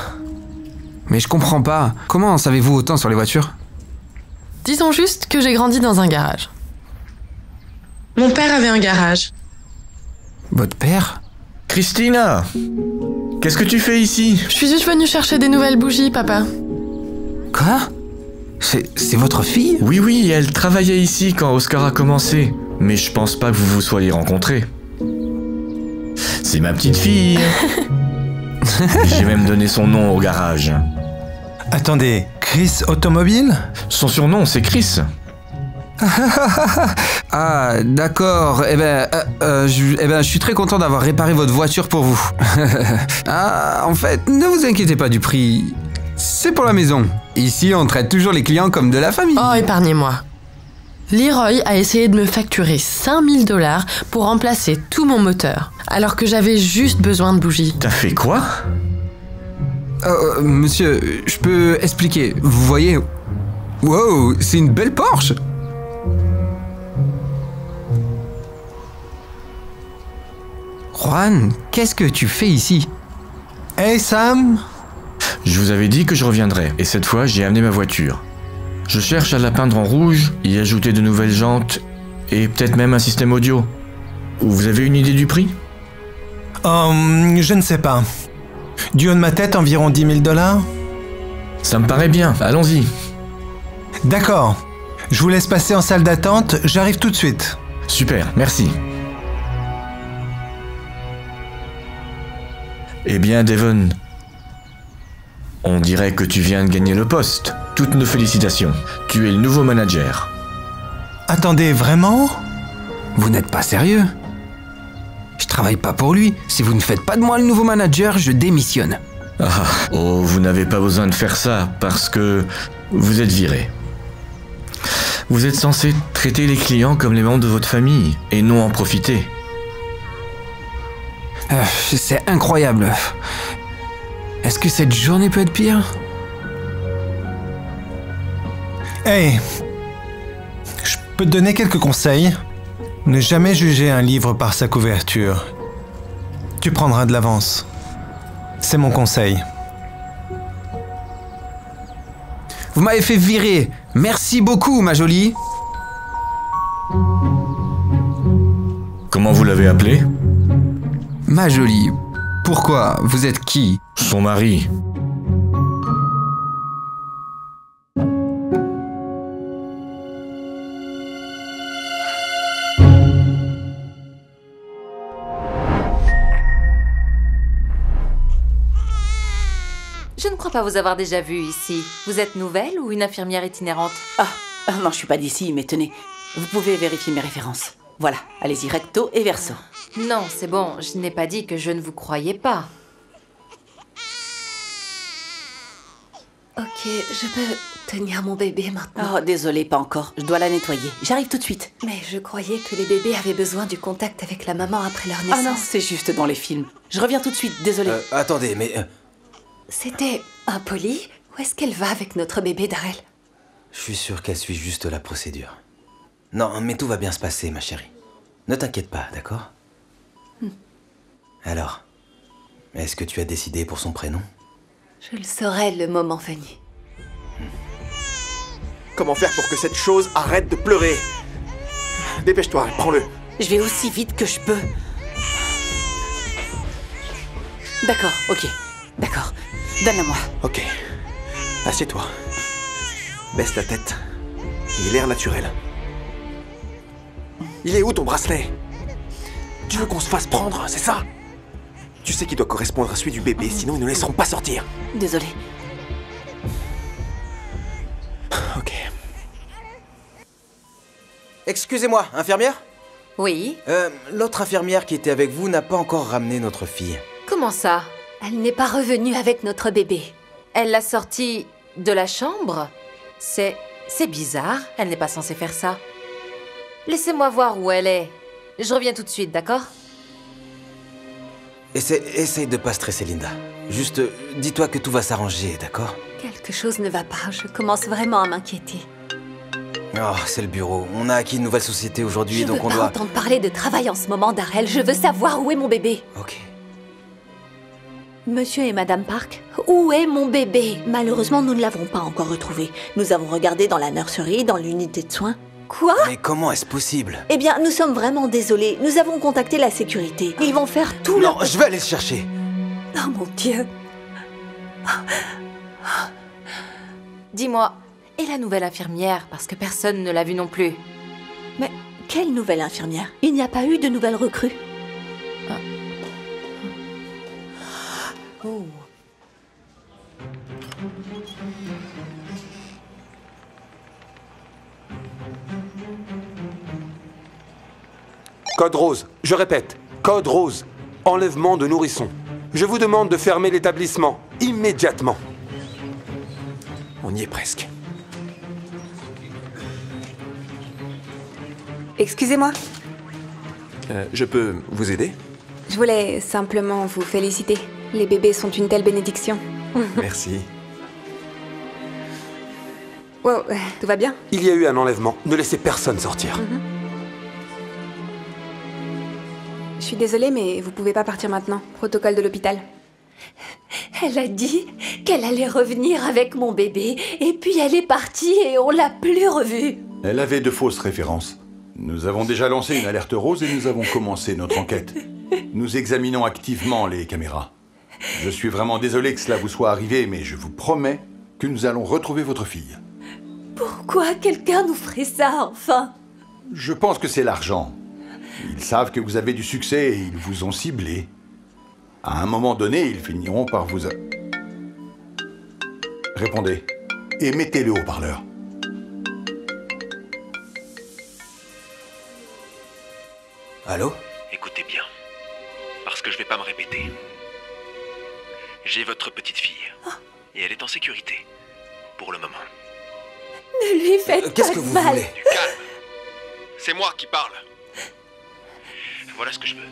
Mais je comprends pas. Comment en savez-vous autant sur les voitures? Disons juste que j'ai grandi dans un garage. Mon père avait un garage. Votre père? Christina! Qu'est-ce que tu fais ici? Je suis juste venue chercher des nouvelles bougies, papa. Quoi? C'est votre fille? Oui, elle travaillait ici quand Oscar a commencé. Mais je pense pas que vous vous soyez rencontrés. C'est ma petite fille. J'ai même donné son nom au garage. Attendez, Chris Automobile? Son surnom, c'est Chris. Ah, d'accord. Je suis très content d'avoir réparé votre voiture pour vous. Ah, en fait, ne vous inquiétez pas du prix. C'est pour la maison. Ici, on traite toujours les clients comme de la famille. Oh, épargnez-moi. Leroy a essayé de me facturer 5000 $ pour remplacer tout mon moteur, alors que j'avais juste besoin de bougies. T'as fait quoi? Monsieur, je peux expliquer. Vous voyez... Wow, c'est une belle Porsche. Juan, qu'est-ce que tu fais ici? Hey Sam! Je vous avais dit que je reviendrais, et cette fois j'ai amené ma voiture. Je cherche à la peindre en rouge, y ajouter de nouvelles jantes, et peut-être même un système audio. Vous avez une idée du prix? Je ne sais pas. Du haut de ma tête, environ 10 000 $. Ça me paraît bien, allons-y. D'accord. Je vous laisse passer en salle d'attente, j'arrive tout de suite. Super, merci. Eh bien, Devon, on dirait que tu viens de gagner le poste. Toutes nos félicitations. Tu es le nouveau manager. Attendez, vraiment? Vous n'êtes pas sérieux? Je travaille pas pour lui. Si vous ne faites pas de moi le nouveau manager, je démissionne. Oh, vous n'avez pas besoin de faire ça, parce que vous êtes viré. Vous êtes censé traiter les clients comme les membres de votre famille, et non en profiter. C'est incroyable. Est-ce que cette journée peut être pire? Hey, je peux te donner quelques conseils. Ne jamais juger un livre par sa couverture. Tu prendras de l'avance. C'est mon conseil. Vous m'avez fait virer. Merci beaucoup, ma jolie. Comment vous l'avez appelé? Ma jolie. Pourquoi? Vous êtes qui? Son mari. Je ne crois pas vous avoir déjà vu ici. Vous êtes nouvelle ou une infirmière itinérante? Ah, non, je suis pas d'ici, mais tenez, vous pouvez vérifier mes références. Voilà, allez-y recto et verso. Non, c'est bon, je n'ai pas dit que je ne vous croyais pas. Ok, je peux tenir mon bébé maintenant. Oh, désolé, pas encore. Je dois la nettoyer. J'arrive tout de suite. Mais je croyais que les bébés avaient besoin du contact avec la maman après leur naissance. Ah non, c'est juste dans les films. Je reviens tout de suite, désolé. Attendez, mais... C'était impoli? Où est-ce qu'elle va avec notre bébé, Darrell? Je suis sûr qu'elle suit juste la procédure. Non, mais tout va bien se passer, ma chérie. Ne t'inquiète pas, d'accord? Alors, est-ce que tu as décidé pour son prénom? Je le saurai le moment venu. Comment faire pour que cette chose arrête de pleurer? Dépêche-toi, prends-le. Je vais aussi vite que je peux. D'accord, ok. D'accord. Donne-la-moi. Ok. Assieds-toi. Baisse la tête. Il a l'air naturel. Il est où ton bracelet? Tu veux qu'on se fasse prendre, c'est ça? Tu sais qu'il doit correspondre à celui du bébé, sinon ils ne laisseront pas sortir. Désolé. Ok. Excusez-moi, infirmière? Oui? L'autre infirmière qui était avec vous n'a pas encore ramené notre fille. Comment ça? Elle n'est pas revenue avec notre bébé. Elle l'a sortie de la chambre? C'est bizarre, elle n'est pas censée faire ça. Laissez-moi voir où elle est. Je reviens tout de suite, d'accord? Essaye de pas stresser, Linda. Juste, dis-toi que tout va s'arranger, d'accord? Quelque chose ne va pas, je commence vraiment à m'inquiéter. Oh, c'est le bureau. On a acquis une nouvelle société aujourd'hui, donc on doit... Je veux pas entendre parler de travail en ce moment, Darrell. Je veux savoir où est mon bébé. Ok. Monsieur et Madame Park, où est mon bébé? Malheureusement, nous ne l'avons pas encore retrouvé. Nous avons regardé dans la nurserie, dans l'unité de soins. Quoi? Mais comment est-ce possible? Eh bien, nous sommes vraiment désolés. Nous avons contacté la sécurité. Ils vont faire tout Non, je vais aller le chercher. Oh mon Dieu. Dis-moi, et la nouvelle infirmière? Parce que personne ne l'a vue non plus. Mais quelle nouvelle infirmière? Il n'y a pas eu de nouvelle recrue. Oh. Code rose. Je répète, code rose. Enlèvement de nourrisson. Je vous demande de fermer l'établissement, immédiatement. On y est presque. Excusez-moi, Je peux vous aider? je voulais simplement vous féliciter. Les bébés sont une telle bénédiction. Merci. Wow, tout va bien? Il y a eu un enlèvement. Ne laissez personne sortir. Je suis désolée, mais vous pouvez pas partir maintenant. Protocole de l'hôpital. Elle a dit qu'elle allait revenir avec mon bébé, et puis elle est partie et on l'a plus revue. Elle avait de fausses références. Nous avons déjà lancé une alerte rose et nous avons commencé notre enquête. Nous examinons activement les caméras. Je suis vraiment désolé que cela vous soit arrivé, mais je vous promets que nous allons retrouver votre fille. Pourquoi quelqu'un nous ferait ça, enfin? Je pense que c'est l'argent. Ils savent que vous avez du succès et ils vous ont ciblé. À un moment donné, ils finiront par vous... Répondez. Et mettez le haut-parleur. Allô? Écoutez bien, parce que je vais pas me répéter. J'ai votre petite fille, et elle est en sécurité, pour le moment. Ne lui faites Qu'est-ce pas que de vous mal. voulez? Du calme. C'est moi qui parle. Voilà ce que je veux.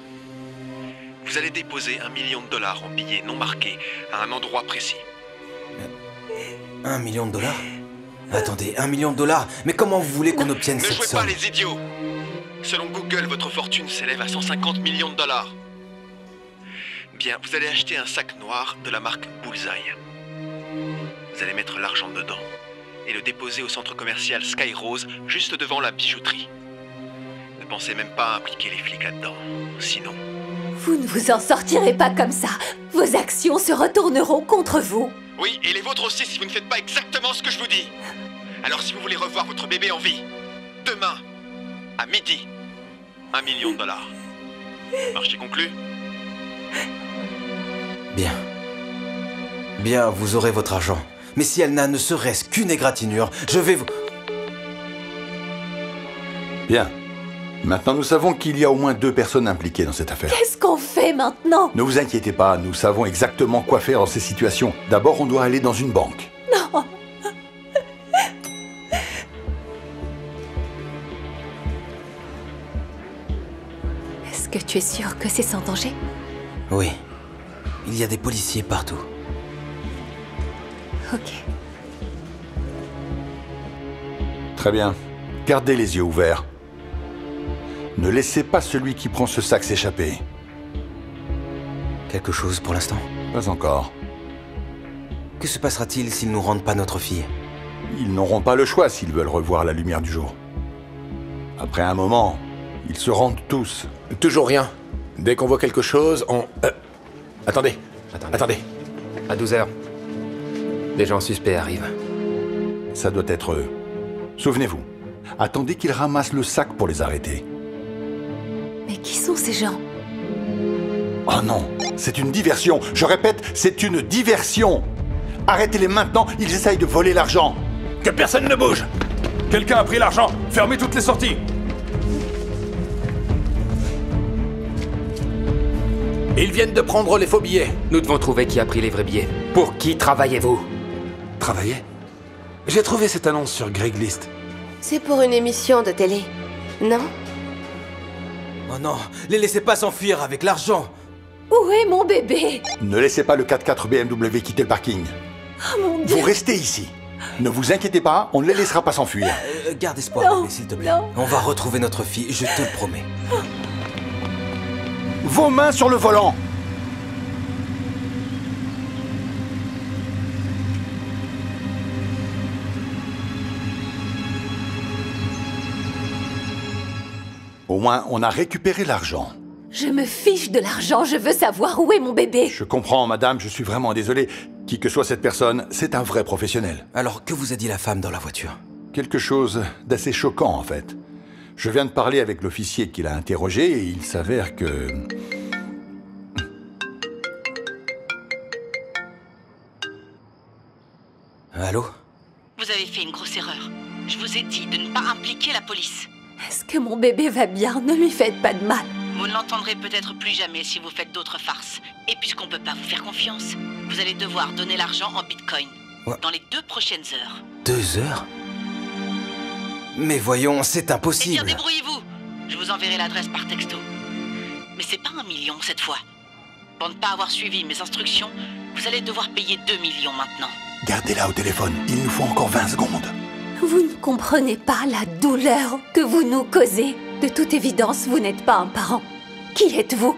Vous allez déposer $1 million en billets non marqués à un endroit précis. $1 million? Attendez, $1 million? Mais comment vous voulez qu'on obtienne Ne cette jouez somme? pas les idiots. Selon Google, votre fortune s'élève à $150 millions. Bien, vous allez acheter un sac noir de la marque Bullseye. Vous allez mettre l'argent dedans et le déposer au centre commercial Sky Rose, juste devant la bijouterie. Ne pensez même pas à impliquer les flics là-dedans, sinon... Vous ne vous en sortirez pas comme ça. Vos actions se retourneront contre vous. Oui, et les vôtres aussi si vous ne faites pas exactement ce que je vous dis. Alors si vous voulez revoir votre bébé en vie, demain, à midi, $1 million. Marché conclu? Bien. Bien, vous aurez votre argent. Mais si elle n'a ne serait-ce qu'une égratignure, je vais vous... Bien. Maintenant, nous savons qu'il y a au moins 2 personnes impliquées dans cette affaire. Qu'est-ce qu'on fait maintenant? Ne vous inquiétez pas, nous savons exactement quoi faire dans ces situations. D'abord, on doit aller dans une banque. Non. Est-ce que tu es sûr que c'est sans danger? Oui. Il y a des policiers partout. Ok. Très bien. Gardez les yeux ouverts. Ne laissez pas celui qui prend ce sac s'échapper. Quelque chose pour l'instant? Pas encore. Que se passera-t-il s'ils nous rendent pas notre fille? Ils n'auront pas le choix s'ils veulent revoir la lumière du jour. Après un moment, ils se rendent tous. Toujours rien. Dès qu'on voit quelque chose, on... Attendez. À 12h. Des gens suspects arrivent. Ça doit être eux. Souvenez-vous, attendez qu'ils ramassent le sac pour les arrêter. Mais qui sont ces gens? Oh non, c'est une diversion. Je répète, c'est une diversion. Arrêtez-les maintenant, ils essayent de voler l'argent. Que personne ne bouge. Quelqu'un a pris l'argent. Fermez toutes les sorties. Ils viennent de prendre les faux billets. Nous devons trouver qui a pris les vrais billets. Pour qui travaillez-vous? Travailler? J'ai trouvé cette annonce sur Craigslist. C'est pour une émission de télé, non? Oh non, les laissez pas s'enfuir avec l'argent. Où est mon bébé? Ne laissez pas le 4x4 BMW quitter le parking. Oh mon Dieu! Vous restez ici. Ne vous inquiétez pas, on ne les laissera pas s'enfuir. Garde espoir, bébé, s'il te plaît. On va retrouver notre fille, je te le promets. Vos mains sur le volant. Au moins, on a récupéré l'argent. Je me fiche de l'argent, je veux savoir où est mon bébé. Je comprends, madame, je suis vraiment désolé. Qui que soit cette personne, c'est un vrai professionnel. Alors, que vous a dit la femme dans la voiture? Quelque chose d'assez choquant, en fait. Je viens de parler avec l'officier qui l'a interrogé et il s'avère que... Allô? Vous avez fait une grosse erreur. Je vous ai dit de ne pas impliquer la police. Est-ce que mon bébé va bien? Ne lui faites pas de mal. Vous ne l'entendrez peut-être plus jamais si vous faites d'autres farces. Et puisqu'on peut pas vous faire confiance, vous allez devoir donner l'argent en bitcoin. Dans les 2 prochaines heures. 2 heures? Mais voyons, c'est impossible. Eh bien, débrouillez-vous. Je vous enverrai l'adresse par texto. Mais c'est pas 1 million cette fois. Pour ne pas avoir suivi mes instructions, vous allez devoir payer 2 millions maintenant. Gardez-la au téléphone, il nous faut encore 20 secondes. Vous ne comprenez pas la douleur que vous nous causez. De toute évidence, vous n'êtes pas un parent. Qui êtes-vous?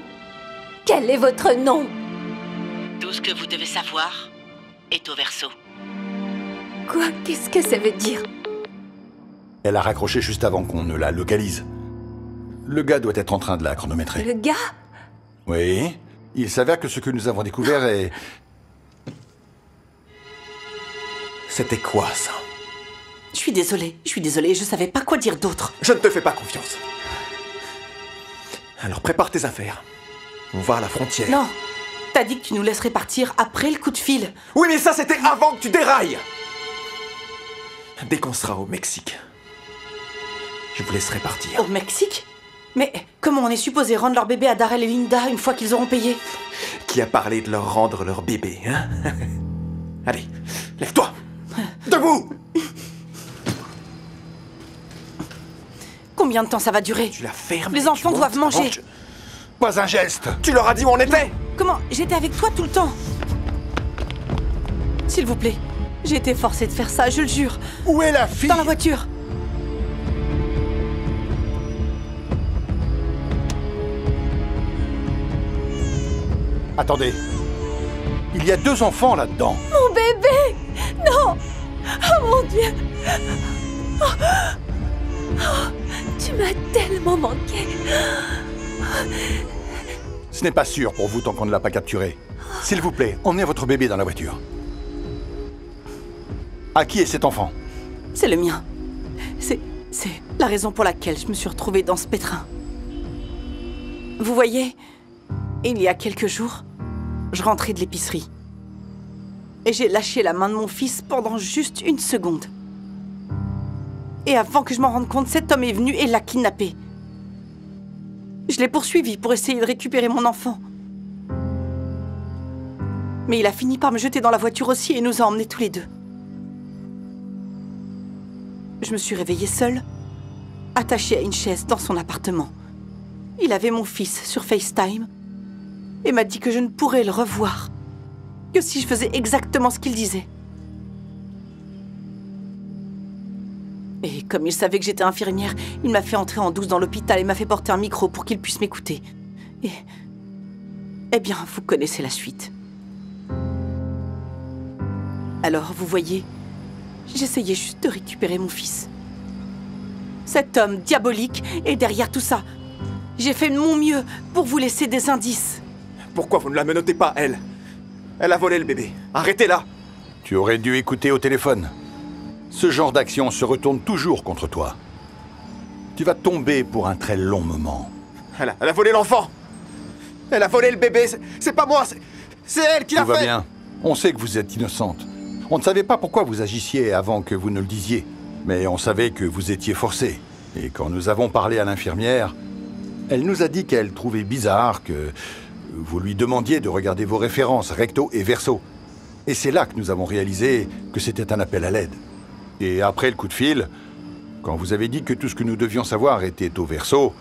Quel est votre nom? Tout ce que vous devez savoir est au verso. Quoi? Qu'est-ce que ça veut dire? Elle a raccroché juste avant qu'on ne la localise. Le gars doit être en train de la chronométrer. Le gars? Oui. Il s'avère que ce que nous avons découvert est... C'était quoi, ça? Je suis désolée, je savais pas quoi dire d'autre. Je ne te fais pas confiance. Alors prépare tes affaires. On va à la frontière. Non, t'as dit que tu nous laisserais partir après le coup de fil. Oui, mais ça, c'était avant que tu dérailles. Dès qu'on sera au Mexique, je vous laisserai partir. Au Mexique? Mais comment on est supposé rendre leur bébé à Darrell et Linda une fois qu'ils auront payé? Qui a parlé de leur rendre leur bébé, hein? Allez, lève-toi. Debout. Combien de temps ça va durer? Tu la fermes. Les enfants doivent manger. Pas un geste. Tu leur as dit où on était? Comment? J'étais avec toi tout le temps. S'il vous plaît, j'ai été forcée de faire ça, je le jure. Où est la fille? Dans la voiture. Attendez. Il y a 2 enfants là-dedans. Mon bébé! Non! Oh mon Dieu! Oh. Oh, tu m'as tellement manqué. Ce n'est pas sûr pour vous tant qu'on ne l'a pas capturé. S'il vous plaît, emmenez votre bébé dans la voiture. À qui est cet enfant? C'est le mien. C'est la raison pour laquelle je me suis retrouvée dans ce pétrin. Vous voyez, il y a quelques jours, je rentrais de l'épicerie. Et j'ai lâché la main de mon fils pendant juste 1 seconde. Et avant que je m'en rende compte, cet homme est venu et l'a kidnappé. Je l'ai poursuivi pour essayer de récupérer mon enfant. Mais il a fini par me jeter dans la voiture aussi et nous a emmenés tous les 2. Je me suis réveillée seule, attachée à une chaise dans son appartement. Il avait mon fils sur FaceTime et m'a dit que je ne pourrais le revoir que si je faisais exactement ce qu'il disait. Et comme il savait que j'étais infirmière, il m'a fait entrer en douce dans l'hôpital et m'a fait porter un micro pour qu'il puisse m'écouter. Et... eh bien, vous connaissez la suite. Alors, vous voyez, j'essayais juste de récupérer mon fils. Cet homme diabolique est derrière tout ça. J'ai fait de mon mieux pour vous laisser des indices. Pourquoi vous ne la menottez pas, elle? Elle a volé le bébé. Arrêtez-la. Tu aurais dû écouter au téléphone. Ce genre d'action se retourne toujours contre toi. Tu vas tomber pour un très long moment. Elle a volé l'enfant. Elle a volé le bébé. C'est pas moi, c'est elle qui l'a fait. Tout va bien. On sait que vous êtes innocente. On ne savait pas pourquoi vous agissiez avant que vous ne le disiez. Mais on savait que vous étiez forcée. Et quand nous avons parlé à l'infirmière, elle nous a dit qu'elle trouvait bizarre que vous lui demandiez de regarder vos références recto et verso. Et c'est là que nous avons réalisé que c'était un appel à l'aide. Et après le coup de fil, quand vous avez dit que tout ce que nous devions savoir était au verso,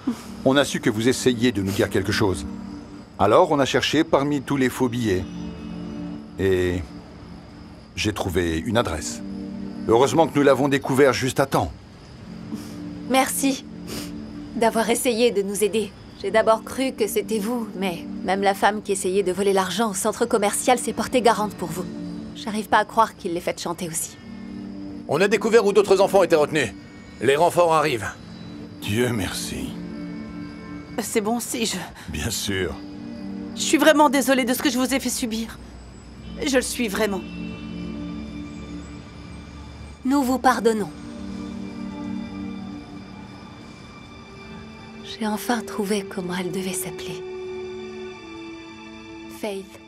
on a su que vous essayiez de nous dire quelque chose. Alors on a cherché parmi tous les faux billets. Et j'ai trouvé une adresse. Heureusement que nous l'avons découvert juste à temps. Merci d'avoir essayé de nous aider. J'ai d'abord cru que c'était vous, mais même la femme qui essayait de voler l'argent au centre commercial s'est portée garante pour vous. J'arrive pas à croire qu'il l'ait fait chanter aussi. On a découvert où d'autres enfants étaient retenus. Les renforts arrivent. Dieu merci. C'est bon si je... Bien sûr. Je suis vraiment désolée de ce que je vous ai fait subir. Je le suis vraiment. Nous vous pardonnons. J'ai enfin trouvé comment elle devait s'appeler. Faith.